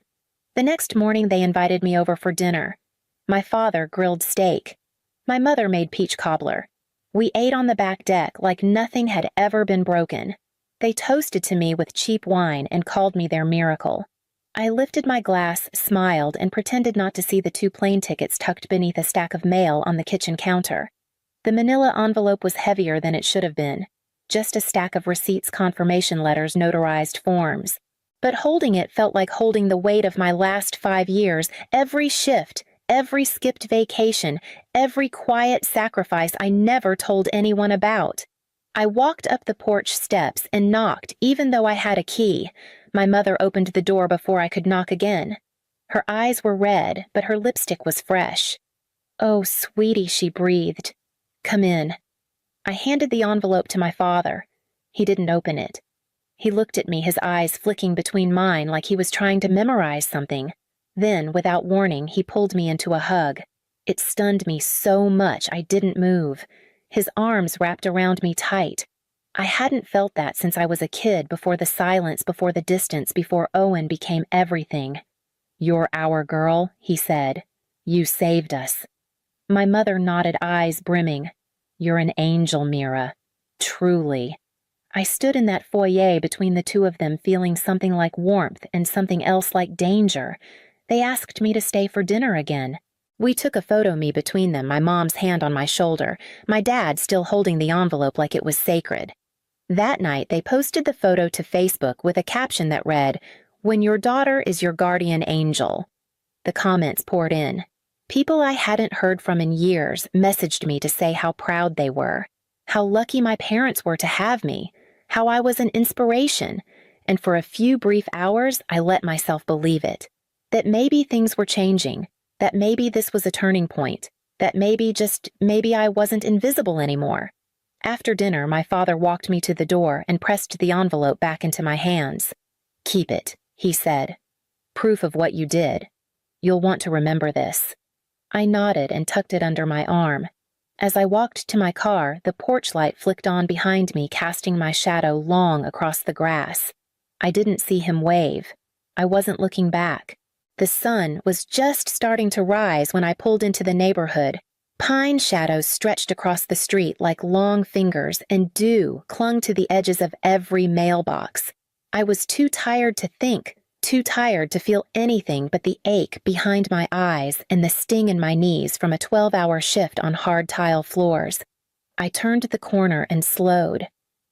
B: The next morning they invited me over for dinner. My father grilled steak. My mother made peach cobbler. We ate on the back deck like nothing had ever been broken. They toasted to me with cheap wine and called me their miracle. I lifted my glass, smiled, and pretended not to see the 2 plane tickets tucked beneath a stack of mail on the kitchen counter. The manila envelope was heavier than it should have been, just a stack of receipts, confirmation letters, notarized forms. But holding it felt like holding the weight of my last 5 years, every shift, every skipped vacation, every quiet sacrifice I never told anyone about. I walked up the porch steps and knocked, even though I had a key. My mother opened the door before I could knock again. Her eyes were red, but her lipstick was fresh. "Oh, sweetie," she breathed. "Come in." I handed the envelope to my father. He didn't open it. He looked at me, his eyes flicking between mine like he was trying to memorize something. Then, without warning, he pulled me into a hug. It stunned me so much I didn't move. His arms wrapped around me tight. I hadn't felt that since I was a kid, before the silence, before the distance, before Owen became everything. "You're our girl," he said. "You saved us." My mother nodded, eyes brimming. "You're an angel, Mira. Truly." I stood in that foyer between the 2 of them, feeling something like warmth and something else like danger. They asked me to stay for dinner again. We took a photo, me between them, my mom's hand on my shoulder, my dad still holding the envelope like it was sacred. That night, they posted the photo to Facebook with a caption that read, "When your daughter is your guardian angel." The comments poured in. People I hadn't heard from in years messaged me to say how proud they were, how lucky my parents were to have me, how I was an inspiration, and for a few brief hours I let myself believe it, that maybe things were changing, that maybe this was a turning point, that maybe, just maybe, I wasn't invisible anymore. After dinner, my father walked me to the door and pressed the envelope back into my hands. "Keep it," he said. "Proof of what you did. You'll want to remember this." I nodded and tucked it under my arm. As I walked to my car, the porch light flicked on behind me, casting my shadow long across the grass. I didn't see him wave. I wasn't looking back. The sun was just starting to rise when I pulled into the neighborhood. Pine shadows stretched across the street like long fingers, and dew clung to the edges of every mailbox. I was too tired to think, too tired to feel anything but the ache behind my eyes and the sting in my knees from a 12-hour shift on hard tile floors. I turned the corner and slowed.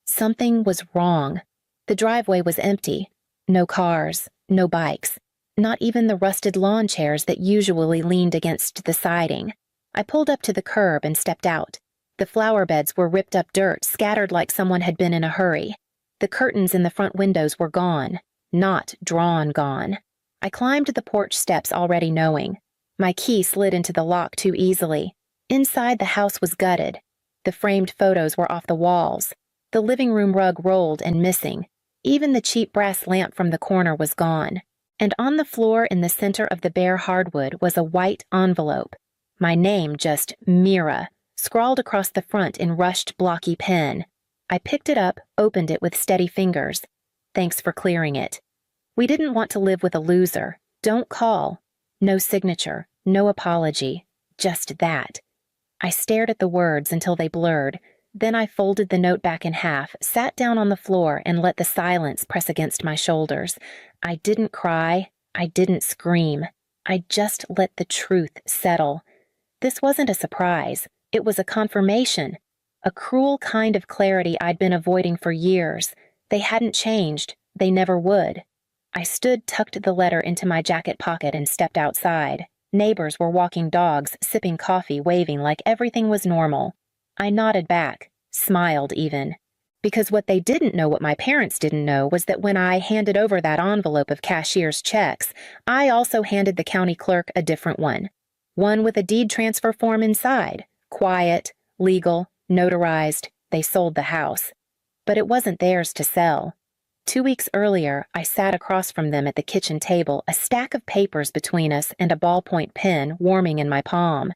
B: Something was wrong. The driveway was empty. No cars, no bikes, not even the rusted lawn chairs that usually leaned against the siding. I pulled up to the curb and stepped out. The flower beds were ripped up dirt, scattered like someone had been in a hurry. The curtains in the front windows were gone. Not drawn gone. I climbed the porch steps already knowing. My key slid into the lock too easily. Inside, the house was gutted. The framed photos were off the walls. The living room rug rolled and missing. Even the cheap brass lamp from the corner was gone. And on the floor in the center of the bare hardwood was a white envelope. My name, just Mira, scrawled across the front in rushed, blocky pen. I picked it up, opened it with steady fingers. Thanks for clearing it. We didn't want to live with a loser. Don't call. No signature, no apology, just that. I stared at the words until they blurred. Then I folded the note back in half, sat down on the floor, and let the silence press against my shoulders. I didn't cry. I didn't scream. I just let the truth settle. This wasn't a surprise. It was a confirmation. A cruel kind of clarity I'd been avoiding for years. They hadn't changed. They never would. I tucked the letter into my jacket pocket and stepped outside. Neighbors were walking dogs, sipping coffee, waving like everything was normal. I nodded back, smiled even. Because what they didn't know, what my parents didn't know, was that when I handed over that envelope of cashier's checks, I also handed the county clerk a different one. One with a deed transfer form inside. Quiet, legal, notarized. They sold the house. But it wasn't theirs to sell. 2 weeks earlier, I sat across from them at the kitchen table, a stack of papers between us and a ballpoint pen warming in my palm.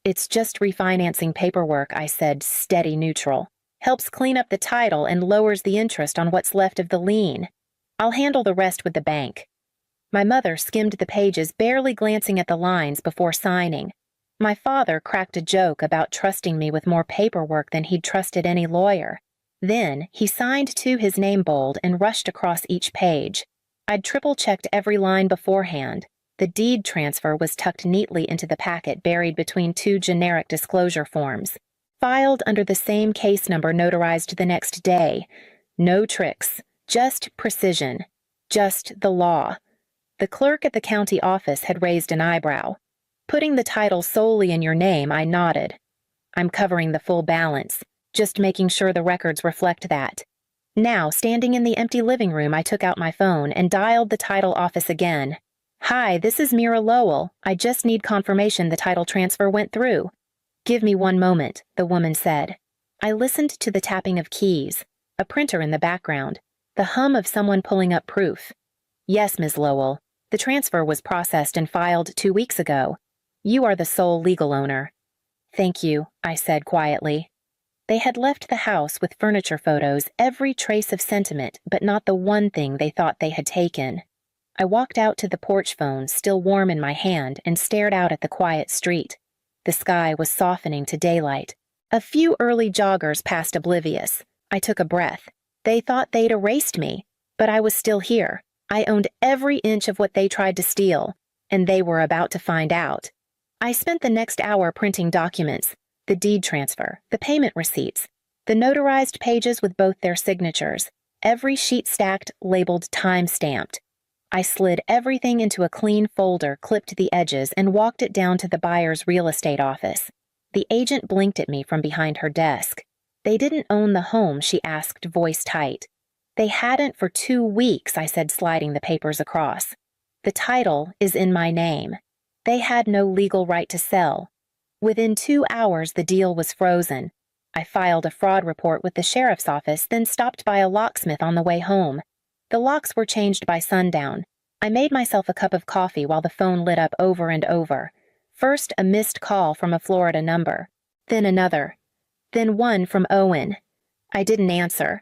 B: It's just refinancing paperwork, I said, steady neutral. Helps clean up the title and lowers the interest on what's left of the lien. I'll handle the rest with the bank. My mother skimmed the pages, barely glancing at the lines before signing. My father cracked a joke about trusting me with more paperwork than he'd trusted any lawyer. Then, he signed to his name bold and rushed across each page. I'd triple-checked every line beforehand. The deed transfer was tucked neatly into the packet buried between 2 generic disclosure forms. Filed under the same case number notarized the next day. No tricks, just precision, just the law. The clerk at the county office had raised an eyebrow. Putting the title solely in your name, I nodded. I'm covering the full balance. Just making sure the records reflect that. Now, standing in the empty living room, I took out my phone and dialed the title office again. Hi, this is Mira Lowell. I just need confirmation the title transfer went through. Give me 1 moment, the woman said. I listened to the tapping of keys, a printer in the background, the hum of someone pulling up proof. Yes, Ms. Lowell. The transfer was processed and filed 2 weeks ago. You are the sole legal owner. Thank you, I said quietly. They had left the house with furniture photos, every trace of sentiment, but not the one thing they thought they had taken. I walked out to the porch phone, still warm in my hand, and stared out at the quiet street. The sky was softening to daylight. A few early joggers passed oblivious. I took a breath. They thought they'd erased me, but I was still here. I owned every inch of what they tried to steal, and they were about to find out. I spent the next hour printing documents. The deed transfer, the payment receipts, the notarized pages with both their signatures, every sheet stacked, labeled time-stamped. I slid everything into a clean folder, clipped the edges, and walked it down to the buyer's real estate office. The agent blinked at me from behind her desk. They didn't own the home, she asked, voice tight. They hadn't for 2 weeks, I said, sliding the papers across. The title is in my name. They had no legal right to sell. Within 2 hours, the deal was frozen. I filed a fraud report with the sheriff's office, then stopped by a locksmith on the way home. The locks were changed by sundown. I made myself a cup of coffee while the phone lit up over and over. First, a missed call from a Florida number. Then another. Then one from Owen. I didn't answer.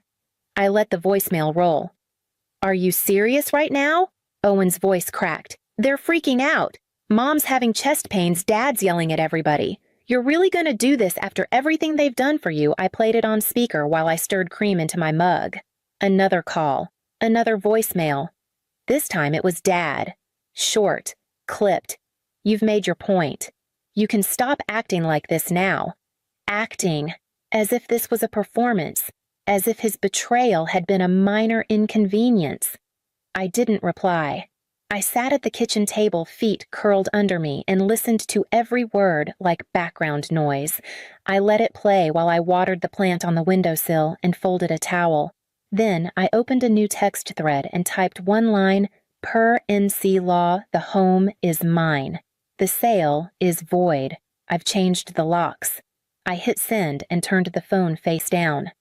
B: I let the voicemail roll. Are you serious right now? Owen's voice cracked. They're freaking out. Mom's having chest pains, Dad's yelling at everybody. You're really going to do this after everything they've done for you? I played it on speaker while I stirred cream into my mug. Another call. Another voicemail. This time it was Dad. Short. Clipped. You've made your point. You can stop acting like this now. Acting. As if this was a performance. As if his betrayal had been a minor inconvenience. I didn't reply. I sat at the kitchen table, feet curled under me, and listened to every word like background noise. I let it play while I watered the plant on the windowsill and folded a towel. Then I opened a new text thread and typed one line, per NC law, the home is mine. The sale is void. I've changed the locks. I hit send and turned the phone face down.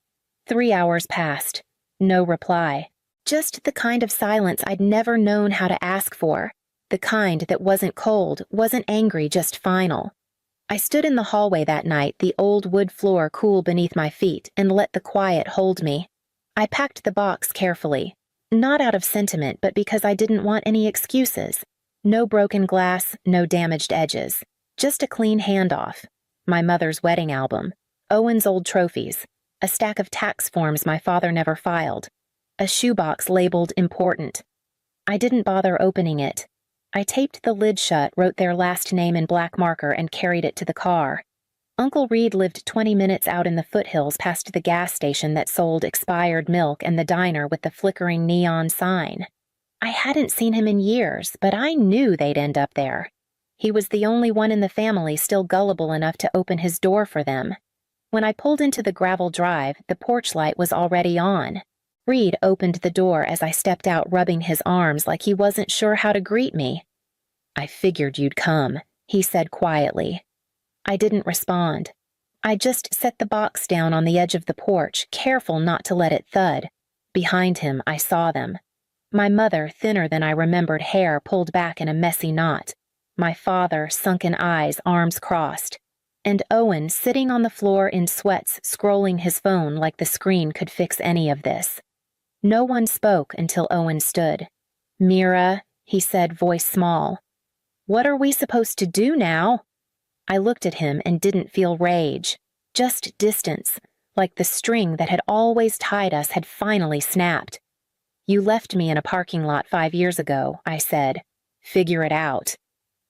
B: 3 hours passed. No reply. Just the kind of silence I'd never known how to ask for. The kind that wasn't cold, wasn't angry, just final. I stood in the hallway that night, the old wood floor cool beneath my feet, and let the quiet hold me. I packed the box carefully, not out of sentiment, but because I didn't want any excuses. No broken glass, no damaged edges. Just a clean handoff. My mother's wedding album, Owen's old trophies, a stack of tax forms my father never filed, a shoebox labeled important. I didn't bother opening it. I taped the lid shut, wrote their last name in black marker, and carried it to the car. Uncle Reed lived 20 minutes out in the foothills past the gas station that sold expired milk and the diner with the flickering neon sign. I hadn't seen him in years, but I knew they'd end up there. He was the only one in the family still gullible enough to open his door for them. When I pulled into the gravel drive, the porch light was already on. Reed opened the door as I stepped out, rubbing his arms like he wasn't sure how to greet me. "I figured you'd come," he said quietly. I didn't respond. I just set the box down on the edge of the porch, careful not to let it thud. Behind him, I saw them. My mother, thinner than I remembered, hair pulled back in a messy knot. My father, sunken eyes, arms crossed. And Owen, sitting on the floor in sweats, scrolling his phone like the screen could fix any of this. No one spoke until Owen stood. "Mira," he said, voice small. "What are we supposed to do now?" I looked at him and didn't feel rage, just distance, like the string that had always tied us had finally snapped. "You left me in a parking lot 5 years ago," I said. "Figure it out."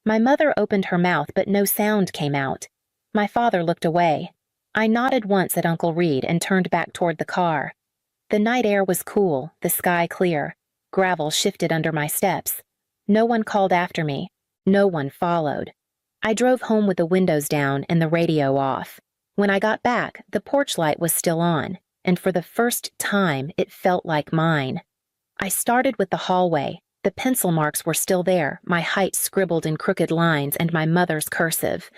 B: My mother opened her mouth, but no sound came out. My father looked away. I nodded once at Uncle Reed and turned back toward the car. The night air was cool, the sky clear. Gravel shifted under my steps. No one called after me. No one followed. I drove home with the windows down and the radio off. When I got back, the porch light was still on, and for the first time, it felt like mine. I started with the hallway. The pencil marks were still there, my height scribbled in crooked lines and my mother's cursive.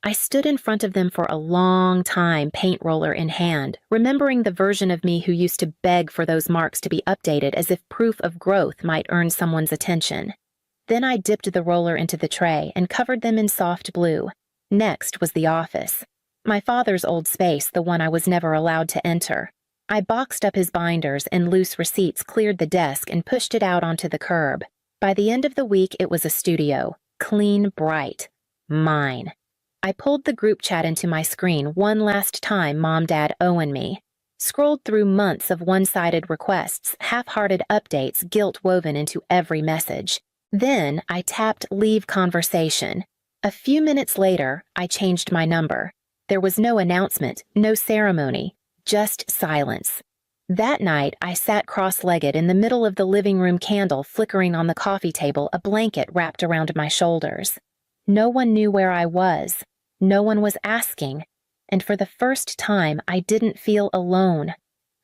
B: I stood in front of them for a long time, paint roller in hand, remembering the version of me who used to beg for those marks to be updated as if proof of growth might earn someone's attention. Then I dipped the roller into the tray and covered them in soft blue. Next was the office. My father's old space, the one I was never allowed to enter. I boxed up his binders and loose receipts, cleared the desk, and pushed it out onto the curb. By the end of the week, it was a studio. Clean, bright. Mine. I pulled the group chat into my screen one last time, Mom, Dad, Owen, me. Scrolled through months of one-sided requests, half-hearted updates, guilt woven into every message. Then I tapped Leave Conversation. A few minutes later, I changed my number. There was no announcement, no ceremony, just silence. That night, I sat cross-legged in the middle of the living room, candle flickering on the coffee table, a blanket wrapped around my shoulders. No one knew where I was. No one was asking. And for the first time, I didn't feel alone.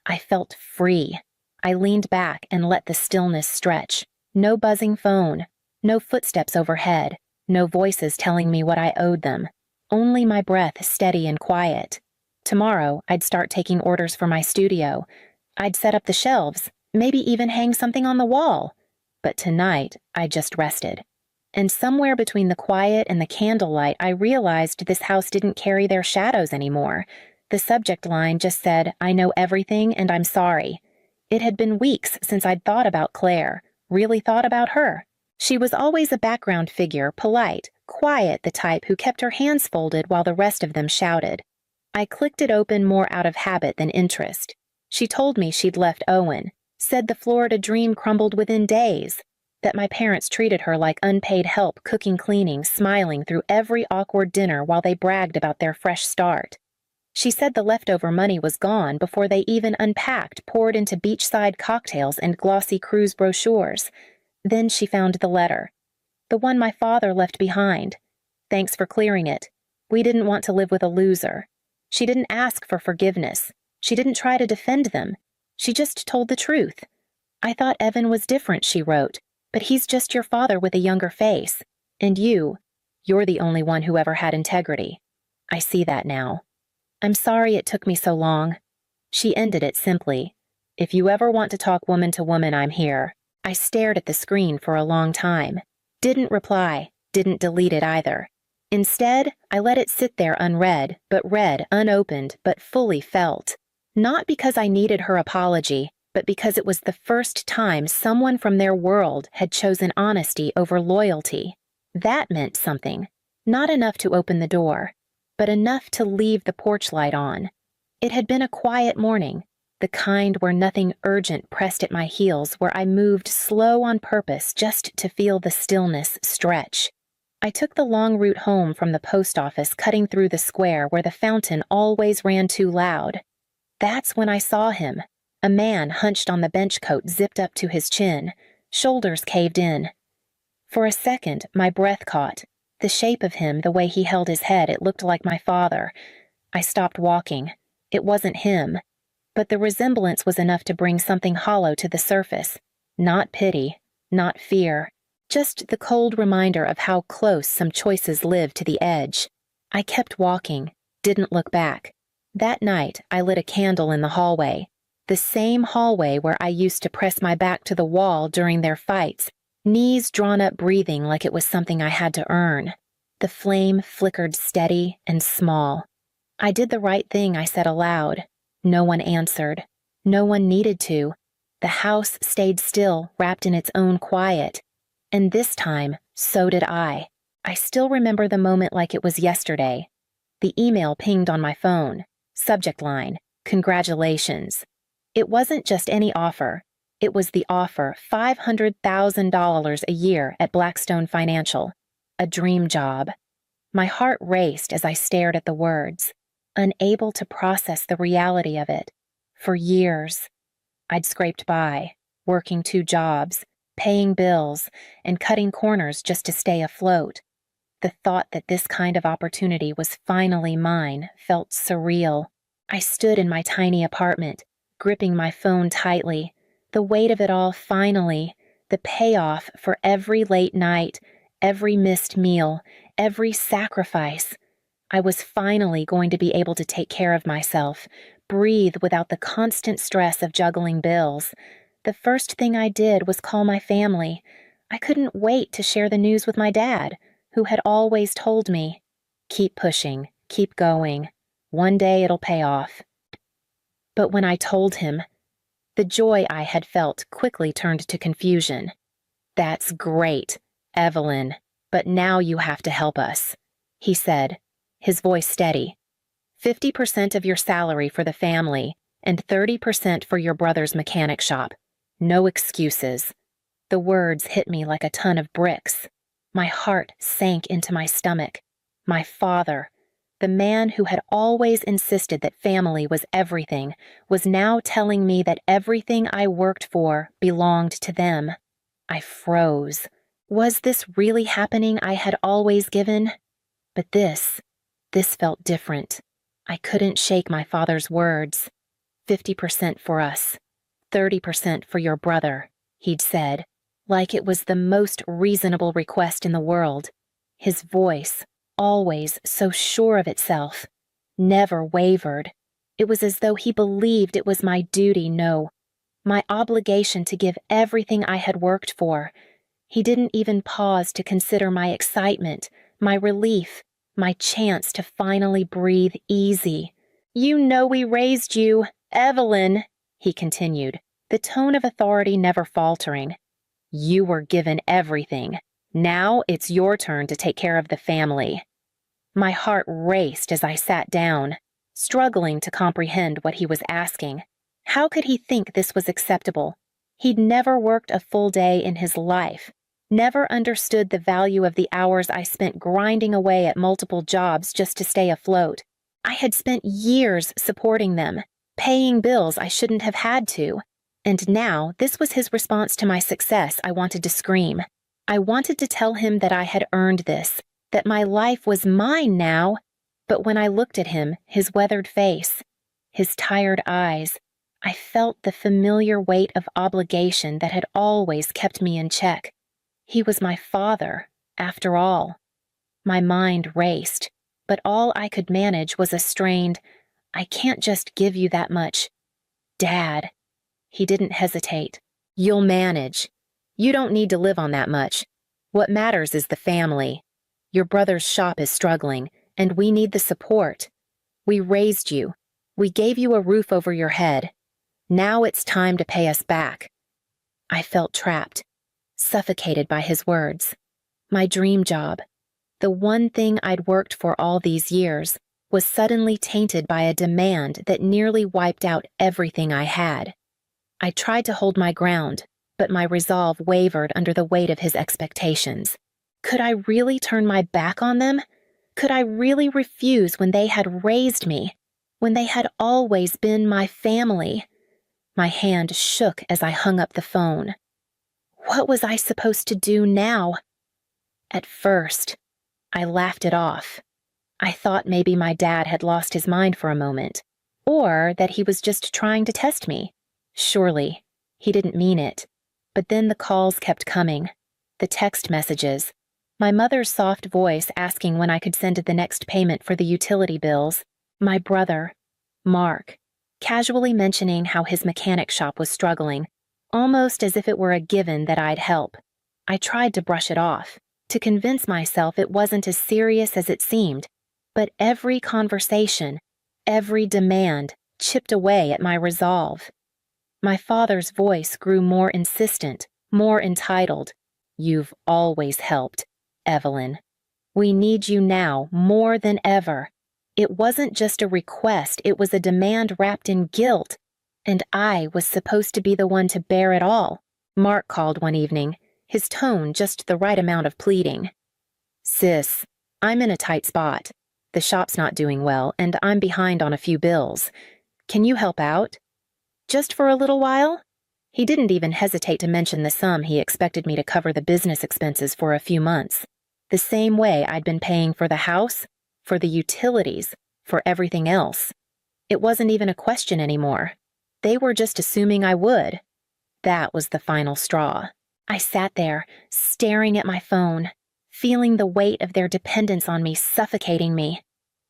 B: I felt free. I leaned back and let the stillness stretch. No buzzing phone. No footsteps overhead. No voices telling me what I owed them. Only my breath steady and quiet. Tomorrow, I'd start taking orders for my studio. I'd set up the shelves, maybe even hang something on the wall. But tonight, I just rested. And somewhere between the quiet and the candlelight, I realized this house didn't carry their shadows anymore. The subject line just said, "I know everything and I'm sorry." It had been weeks since I'd thought about Claire, really thought about her. She was always a background figure, polite, quiet, the type who kept her hands folded while the rest of them shouted. I clicked it open more out of habit than interest. She told me she'd left Owen, said the Florida dream crumbled within days, that my parents treated her like unpaid help, cooking, cleaning, smiling through every awkward dinner while they bragged about their fresh start. She said the leftover money was gone before they even unpacked, poured into beachside cocktails and glossy cruise brochures. Then she found the letter. The one my father left behind. "Thanks for clearing it. We didn't want to live with a loser." She didn't ask for forgiveness. She didn't try to defend them. She just told the truth. "I thought Evan was different," she wrote, "but he's just your father with a younger face. And you're the only one who ever had integrity. I see that now. I'm sorry it took me so long." She ended it simply. If you ever want to talk woman to woman, I'm here. I stared at the screen for a long time. Didn't reply, didn't delete it either. Instead, I let it sit there unread, but read, unopened, but fully felt. Not because I needed her apology, but because it was the first time someone from their world had chosen honesty over loyalty. That meant something. Not enough to open the door, but enough to leave the porch light on. It had been a quiet morning, the kind where nothing urgent pressed at my heels, where I moved slow on purpose just to feel the stillness stretch. I took the long route home from the post office, cutting through the square where the fountain always ran too loud. That's when I saw him, a man hunched on the bench coat zipped up to his chin, shoulders caved in. For a second, my breath caught. The shape of him, the way he held his head, it looked like my father. I stopped walking. It wasn't him. But the resemblance was enough to bring something hollow to the surface. Not pity, not fear, just the cold reminder of how close some choices live to the edge. I kept walking, didn't look back. That night, I lit a candle in the hallway. The same hallway where I used to press my back to the wall during their fights, knees drawn up, breathing like it was something I had to earn. The flame flickered steady and small. I did the right thing, I said aloud. No one answered. No one needed to. The house stayed still, wrapped in its own quiet. And this time, so did I. I still remember the moment like it was yesterday. The email pinged on my phone. Subject line, congratulations. It wasn't just any offer. It was the offer, $500,000 a year at Blackstone Financial. A dream job. My heart raced as I stared at the words, unable to process the reality of it. For years, I'd scraped by, working 2 jobs, paying bills, and cutting corners just to stay afloat. The thought that this kind of opportunity was finally mine felt surreal. I stood in my tiny apartment, gripping my phone tightly. The weight of it all finally, the payoff for every late night, every missed meal, every sacrifice. I was finally going to be able to take care of myself, breathe without the constant stress of juggling bills. The first thing I did was call my family. I couldn't wait to share the news with my dad, who had always told me, keep pushing, keep going. One day it'll pay off. But when I told him, the joy I had felt quickly turned to confusion. That's great, Evelyn, but now you have to help us, he said, his voice steady. 50% of your salary for the family and 30% for your brother's mechanic shop. No excuses. The words hit me like a ton of bricks. My heart sank into my stomach. My father, the man who had always insisted that family was everything, was now telling me that everything I worked for belonged to them. I froze. Was this really happening I had always given? But this felt different. I couldn't shake my father's words. 50% for us, 30% for your brother, he'd said, like it was the most reasonable request in the world. His voice, always so sure of itself, never wavered. It was as though he believed it was my duty, no, my obligation to give everything I had worked for. He didn't even pause to consider my excitement, my relief, my chance to finally breathe easy. You know we raised you, Evelyn, he continued, the tone of authority never faltering. You were given everything. Now it's your turn to take care of the family. My heart raced as I sat down, struggling to comprehend what he was asking. How could he think this was acceptable? He'd never worked a full day in his life, never understood the value of the hours I spent grinding away at multiple jobs just to stay afloat. I had spent years supporting them, paying bills I shouldn't have had to. And now, this was his response to my success. I wanted to scream. I wanted to tell him that I had earned this, that my life was mine now. But when I looked at him, his weathered face, his tired eyes, I felt the familiar weight of obligation that had always kept me in check. He was my father, after all. My mind raced, but all I could manage was a strained, I can't just give you that much. Dad. He didn't hesitate. You'll manage. You don't need to live on that much. What matters is the family. Your brother's shop is struggling, and we need the support. We raised you. We gave you a roof over your head. Now it's time to pay us back. I felt trapped, suffocated by his words. My dream job, the one thing I'd worked for all these years, was suddenly tainted by a demand that nearly wiped out everything I had. I tried to hold my ground, but my resolve wavered under the weight of his expectations. Could I really turn my back on them? Could I really refuse when they had raised me, when they had always been my family? My hand shook as I hung up the phone. What was I supposed to do now? At first, I laughed it off. I thought maybe my dad had lost his mind for a moment, or that he was just trying to test me. Surely, he didn't mean it. But then the calls kept coming, the text messages, my mother's soft voice asking when I could send the next payment for the utility bills, my brother, Mark, casually mentioning how his mechanic shop was struggling, almost as if it were a given that I'd help. I tried to brush it off, to convince myself it wasn't as serious as it seemed, but every conversation, every demand chipped away at my resolve. My father's voice grew more insistent, more entitled. You've always helped, Evelyn. We need you now more than ever. It wasn't just a request, it was a demand wrapped in guilt, and I was supposed to be the one to bear it all. Mark called one evening, his tone just the right amount of pleading. Sis, I'm in a tight spot. The shop's not doing well, and I'm behind on a few bills. Can you help out? Just for a little while? He didn't even hesitate to mention the sum he expected me to cover the business expenses for a few months. The same way I'd been paying for the house, for the utilities, for everything else. It wasn't even a question anymore. They were just assuming I would. That was the final straw. I sat there, staring at my phone, feeling the weight of their dependence on me suffocating me.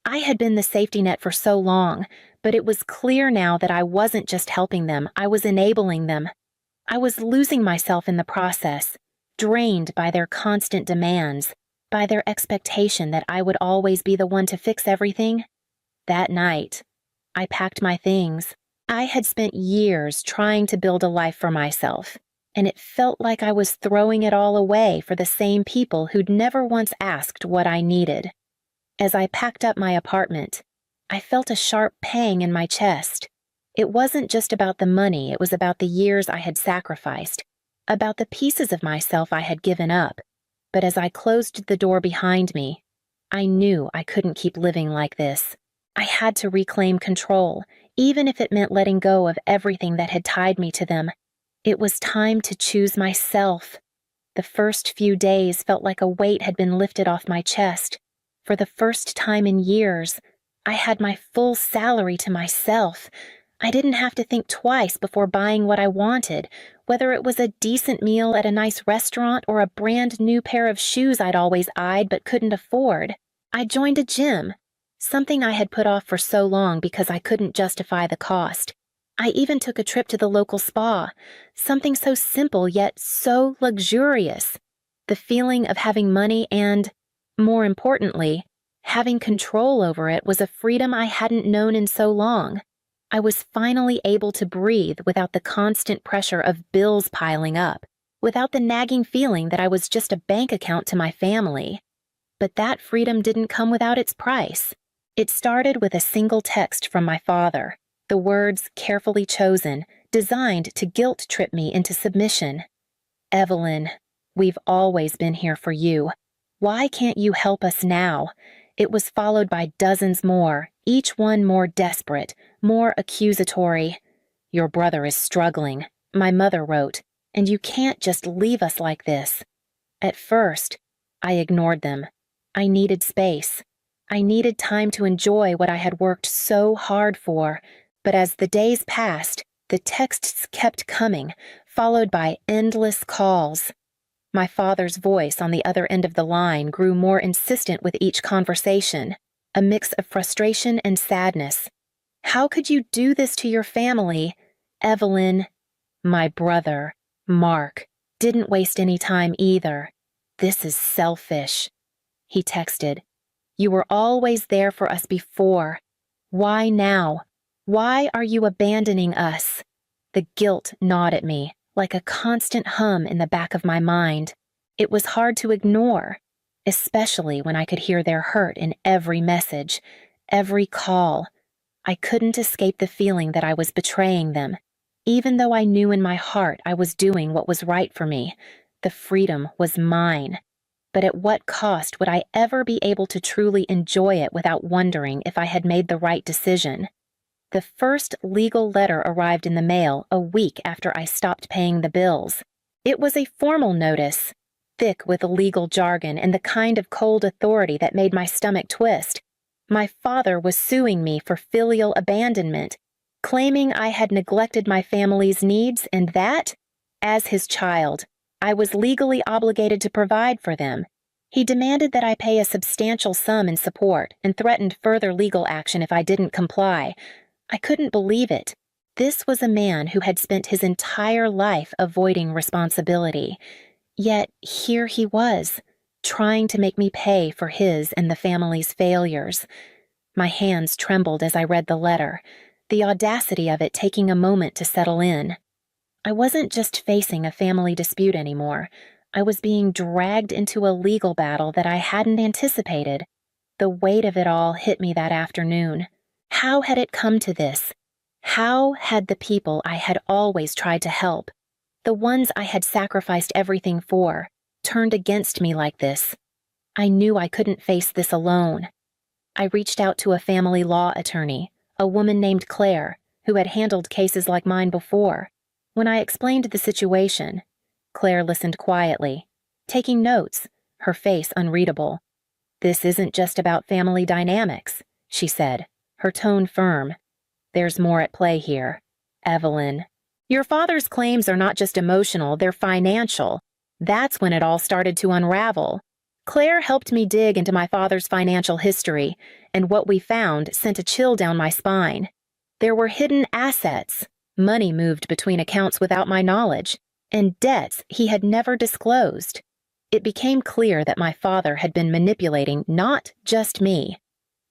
B: I had been the safety net for so long, but it was clear now that I wasn't just helping them, I was enabling them. I was losing myself in the process, drained by their constant demands, by their expectation that I would always be the one to fix everything. That night, I packed my things. I had spent years trying to build a life for myself, and it felt like I was throwing it all away for the same people who'd never once asked what I needed. As I packed up my apartment, I felt a sharp pang in my chest. It wasn't just about the money, it was about the years I had sacrificed, about the pieces of myself I had given up. But as I closed the door behind me, I knew I couldn't keep living like this. I had to reclaim control, even if it meant letting go of everything that had tied me to them. It was time to choose myself. The first few days felt like a weight had been lifted off my chest. For the first time in years, I had my full salary to myself. I didn't have to think twice before buying what I wanted, whether it was a decent meal at a nice restaurant or a brand new pair of shoes I'd always eyed but couldn't afford. I joined a gym, something I had put off for so long because I couldn't justify the cost. I even took a trip to the local spa, something so simple yet so luxurious. The feeling of having money and, more importantly, having control over it was a freedom I hadn't known in so long. I was finally able to breathe without the constant pressure of bills piling up, without the nagging feeling that I was just a bank account to my family. But that freedom didn't come without its price. It started with a single text from my father, the words carefully chosen, designed to guilt-trip me into submission. Evelyn, we've always been here for you. Why can't you help us now? It was followed by dozens more, each one more desperate, more accusatory. Your brother is struggling, my mother wrote, and you can't just leave us like this. At first, I ignored them. I needed space. I needed time to enjoy what I had worked so hard for. But as the days passed, the texts kept coming, followed by endless calls. My father's voice on the other end of the line grew more insistent with each conversation, a mix of frustration and sadness. How could you do this to your family? Evelyn, My brother, Mark, didn't waste any time either. This is selfish. He texted, "You were always there for us before. Why now? Why are you abandoning us?" The guilt gnawed at me, like a constant hum in the back of my mind. It was hard to ignore, especially when I could hear their hurt in every message, every call. I couldn't escape the feeling that I was betraying them, even though I knew in my heart I was doing what was right for me. The freedom was mine. But at what cost would I ever be able to truly enjoy it without wondering if I had made the right decision? The first legal letter arrived in the mail a week after I stopped paying the bills. It was a formal notice, thick with legal jargon and the kind of cold authority that made my stomach twist. My father was suing me for filial abandonment, claiming I had neglected my family's needs and that, as his child, I was legally obligated to provide for them. He demanded that I pay a substantial sum in support and threatened further legal action if I didn't comply. I couldn't believe it. This was a man who had spent his entire life avoiding responsibility. Yet here he was, trying to make me pay for his and the family's failures. My hands trembled as I read the letter, the audacity of it taking a moment to settle in. I wasn't just facing a family dispute anymore. I was being dragged into a legal battle that I hadn't anticipated. The weight of it all hit me that afternoon. How had it come to this? How had the people I had always tried to help, the ones I had sacrificed everything for, turned against me like this? I knew I couldn't face this alone. I reached out to a family law attorney, a woman named Claire, who had handled cases like mine before. When I explained the situation, Claire listened quietly, taking notes, her face unreadable. "This isn't just about family dynamics," she said, her tone firm. "There's more at play here. Evelyn, your father's claims are not just emotional, they're financial. That's when it all started to unravel. Claire helped me dig into my father's financial history, and what we found sent a chill down my spine. There were hidden assets, money moved between accounts without my knowledge, and debts he had never disclosed. It became clear that my father had been manipulating not just me,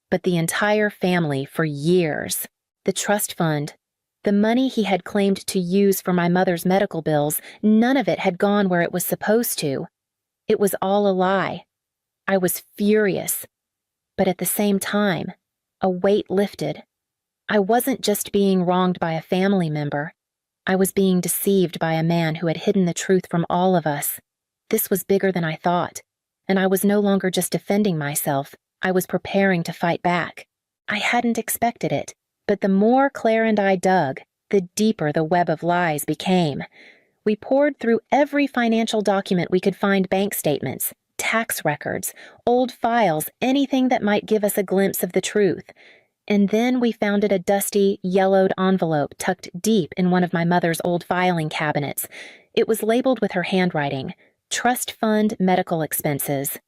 B: but the entire family for years. The trust fund, the money he had claimed to use for my mother's medical bills, none of it had gone where it was supposed to. It was all a lie. I was furious, but at the same time, a weight lifted. I wasn't just being wronged by a family member. I was being deceived by a man who had hidden the truth from all of us. This was bigger than I thought, and I was no longer just defending myself. I was preparing to fight back. I hadn't expected it, but the more Claire and I dug, the deeper the web of lies became. We poured through every financial document we could find: bank statements, tax records, old files, anything that might give us a glimpse of the truth. And then we found a dusty, yellowed envelope tucked deep in one of my mother's old filing cabinets. It was labeled with her handwriting, "Trust Fund Medical Expenses."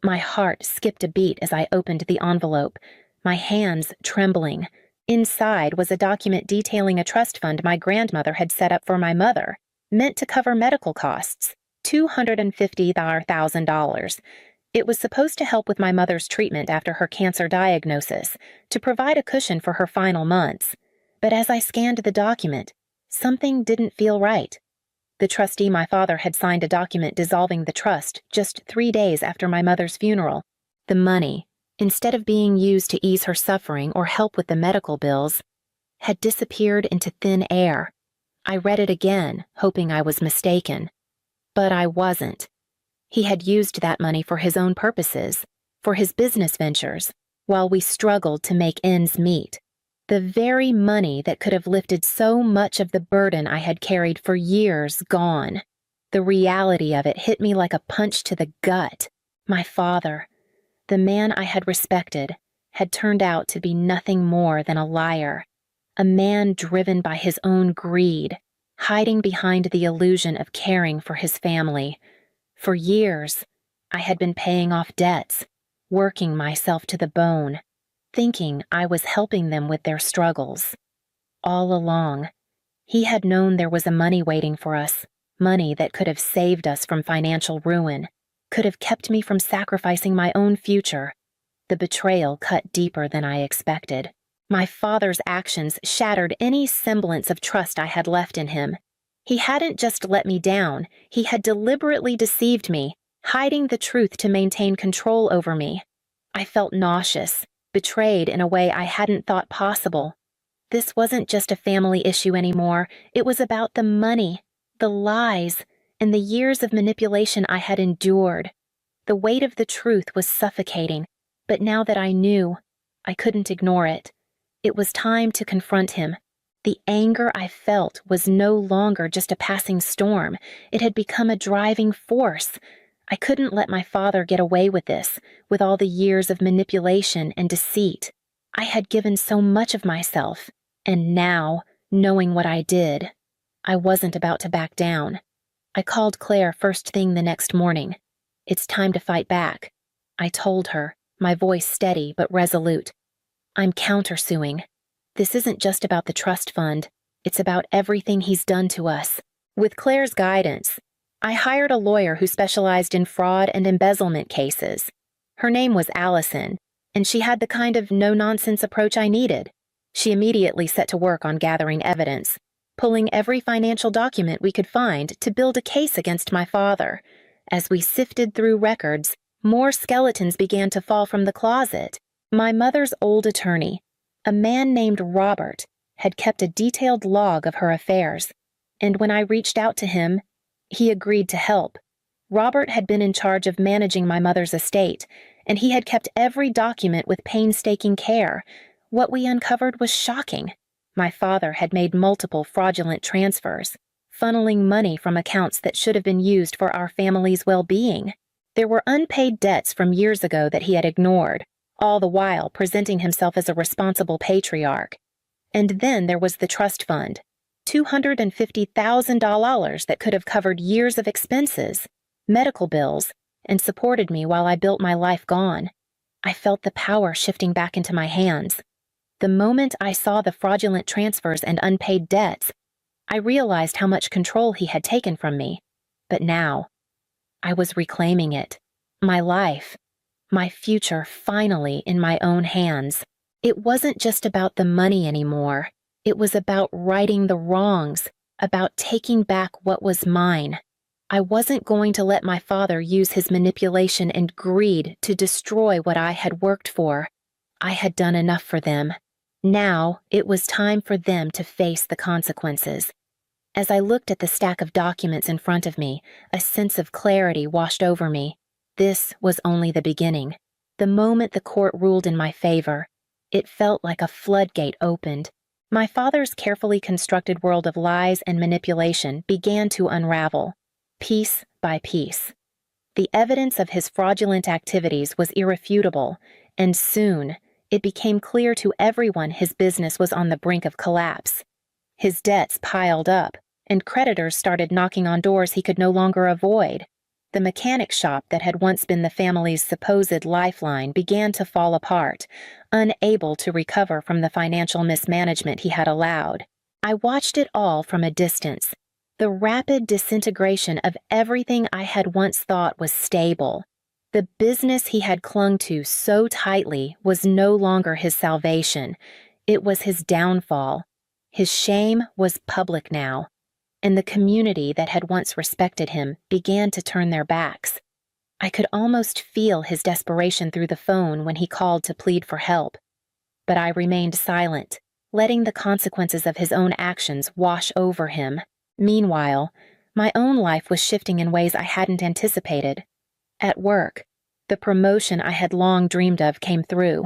B: My heart skipped a beat as I opened the envelope, my hands trembling. Inside was a document detailing a trust fund my grandmother had set up for my mother, meant to cover medical costs, $250,000. It was supposed to help with my mother's treatment after her cancer diagnosis, to provide a cushion for her final months. But as I scanned the document, something didn't feel right. The trustee my father had signed a document dissolving the trust just 3 days after my mother's funeral. The money, instead of being used to ease her suffering or help with the medical bills, had disappeared into thin air. I read it again, hoping I was mistaken. But I wasn't. He had used that money for his own purposes, for his business ventures, while we struggled to make ends meet. The very money that could have lifted so much of the burden I had carried for years gone. The reality of it hit me like a punch to the gut. My father, the man I had respected, had turned out to be nothing more than a liar. A man driven by his own greed, hiding behind the illusion of caring for his family. For years, I had been paying off debts, working myself to the bone, thinking I was helping them with their struggles. All along, He had known there was a money waiting for us, money that could have saved us from financial ruin, could have kept me from sacrificing my own future. The betrayal cut deeper than I expected. My father's actions shattered any semblance of trust I had left in him. He hadn't just let me down, he had deliberately deceived me, hiding the truth to maintain control over me. I felt nauseous, betrayed in a way I hadn't thought possible. This wasn't just a family issue anymore, it was about the money, the lies, and the years of manipulation I had endured. The weight of the truth was suffocating, but now that I knew, I couldn't ignore it. It was time to confront him. The anger I felt was no longer just a passing storm. It had become a driving force. I couldn't let my father get away with this, with all the years of manipulation and deceit. I had given so much of myself, and now, knowing what I did, I wasn't about to back down. I called Claire first thing the next morning. "It's time to fight back," I told her, my voice steady but resolute. "I'm countersuing. This isn't just about the trust fund. It's about everything he's done to us." With Claire's guidance, I hired a lawyer who specialized in fraud and embezzlement cases. Her name was Allison, and she had the kind of no-nonsense approach I needed. She immediately set to work on gathering evidence, pulling every financial document we could find to build a case against my father. As we sifted through records, more skeletons began to fall from the closet. My mother's old attorney, a man named Robert, had kept a detailed log of her affairs, and when I reached out to him, he agreed to help. Robert had been in charge of managing my mother's estate, and he had kept every document with painstaking care. What we uncovered was shocking. My father had made multiple fraudulent transfers, funneling money from accounts that should have been used for our family's well-being. There were unpaid debts from years ago that he had ignored, all the while presenting himself as a responsible patriarch. And then there was the trust fund, $250,000 that could have covered years of expenses, medical bills, and supported me while I built my life gone. I felt the power shifting back into my hands. The moment I saw the fraudulent transfers and unpaid debts, I realized how much control he had taken from me. But now, I was reclaiming it. My life, my future finally in my own hands. It wasn't just about the money anymore. It was about righting the wrongs, about taking back what was mine. I wasn't going to let my father use his manipulation and greed to destroy what I had worked for. I had done enough for them. Now, it was time for them to face the consequences. As I looked at the stack of documents in front of me, a sense of clarity washed over me. This was only the beginning. The moment the court ruled in my favor, it felt like a floodgate opened. My father's carefully constructed world of lies and manipulation began to unravel, piece by piece. The evidence of his fraudulent activities was irrefutable, and soon, it became clear to everyone his business was on the brink of collapse. His debts piled up, and creditors started knocking on doors he could no longer avoid. The mechanic shop that had once been the family's supposed lifeline began to fall apart, unable to recover from the financial mismanagement he had allowed. I watched it all from a distance, the rapid disintegration of everything I had once thought was stable. The business he had clung to so tightly was no longer his salvation. It was his downfall. His shame was public now, and the community that had once respected him began to turn their backs. I could almost feel his desperation through the phone when he called to plead for help. But I remained silent, letting the consequences of his own actions wash over him. Meanwhile, my own life was shifting in ways I hadn't anticipated. At work, the promotion I had long dreamed of came through.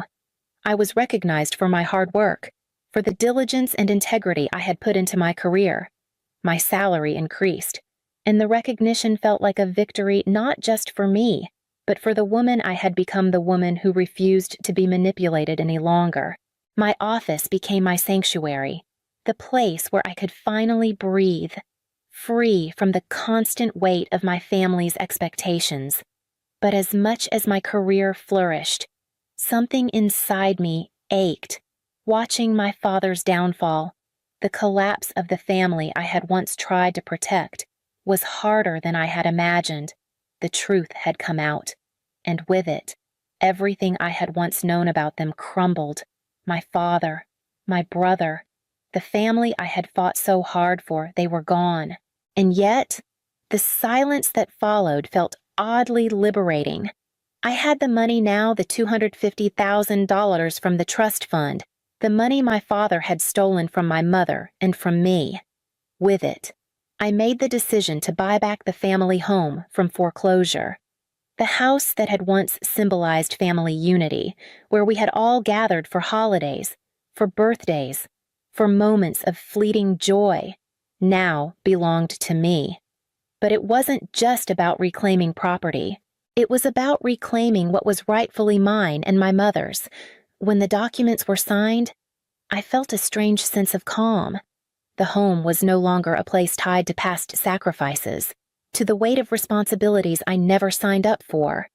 B: I was recognized for my hard work, for the diligence and integrity I had put into my career. My salary increased, and the recognition felt like a victory not just for me, but for the woman I had become, the woman who refused to be manipulated any longer. My office became my sanctuary, the place where I could finally breathe, free from the constant weight of my family's expectations. But as much as my career flourished, something inside me ached, watching my father's downfall, The collapse of the family I had once tried to protect was harder than I had imagined. The truth had come out, and with it, everything I had once known about them crumbled. My father, my brother, the family I had fought so hard for, they were gone. And yet, the silence that followed felt oddly liberating. I had the money now, the $250,000 from the trust fund, the money my father had stolen from my mother and from me. With it, I made the decision to buy back the family home from foreclosure. The house that had once symbolized family unity, where we had all gathered for holidays, for birthdays, for moments of fleeting joy, now belonged to me. But it wasn't just about reclaiming property. It was about reclaiming what was rightfully mine and my mother's. When the documents were signed, I felt a strange sense of calm. The home was no longer a place tied to past sacrifices, to the weight of responsibilities I never signed up for.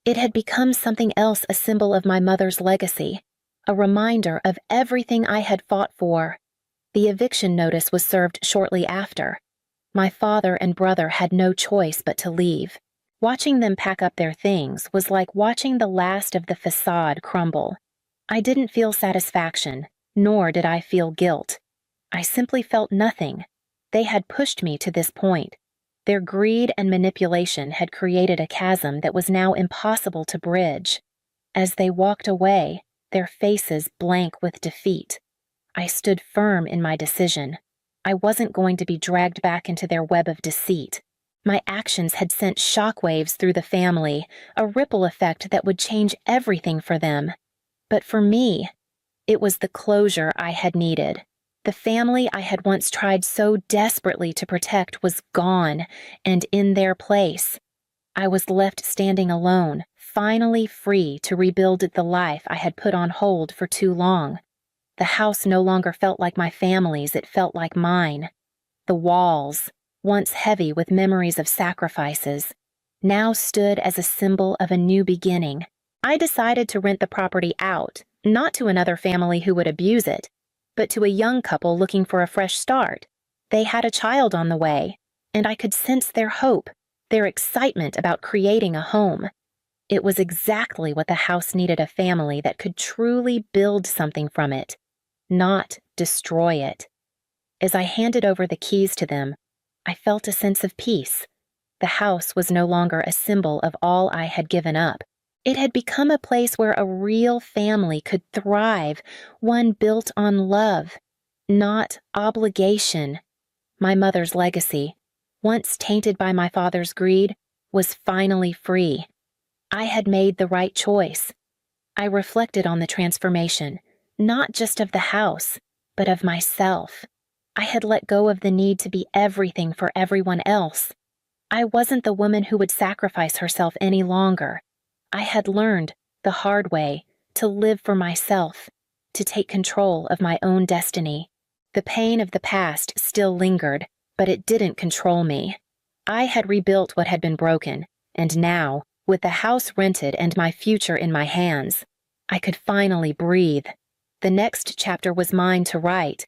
B: It had become something else, a symbol of my mother's legacy, a reminder of everything I had fought for. The eviction notice was served shortly after. My father and brother had no choice but to leave. Watching them pack up their things was like watching the last of the facade crumble. I didn't feel satisfaction, nor did I feel guilt. I simply felt nothing. They had pushed me to this point. Their greed and manipulation had created a chasm that was now impossible to bridge. As they walked away, their faces blank with defeat, I stood firm in my decision. I wasn't going to be dragged back into their web of deceit. My actions had sent shockwaves through the family, a ripple effect that would change everything for them. But for me, it was the closure I had needed. The family I had once tried so desperately to protect was gone, and in their place, I was left standing alone, finally free to rebuild the life I had put on hold for too long. The house no longer felt like my family's, it felt like mine. The walls, once heavy with memories of sacrifices, now stood as a symbol of a new beginning. I decided to rent the property out, not to another family who would abuse it, but to a young couple looking for a fresh start. They had a child on the way, and I could sense their hope, their excitement about creating a home. It was exactly what the house needed, a family that could truly build something from it, not destroy it. As I handed over the keys to them, I felt a sense of peace. The house was no longer a symbol of all I had given up. It had become a place where a real family could thrive, one built on love, not obligation. My mother's legacy, once tainted by my father's greed, was finally free. I had made the right choice. I reflected on the transformation, not just of the house, but of myself. I had let go of the need to be everything for everyone else. I wasn't the woman who would sacrifice herself any longer. I had learned, the hard way, to live for myself, to take control of my own destiny. The pain of the past still lingered, but it didn't control me. I had rebuilt what had been broken, and now, with the house rented and my future in my hands, I could finally breathe. The next chapter was mine to write,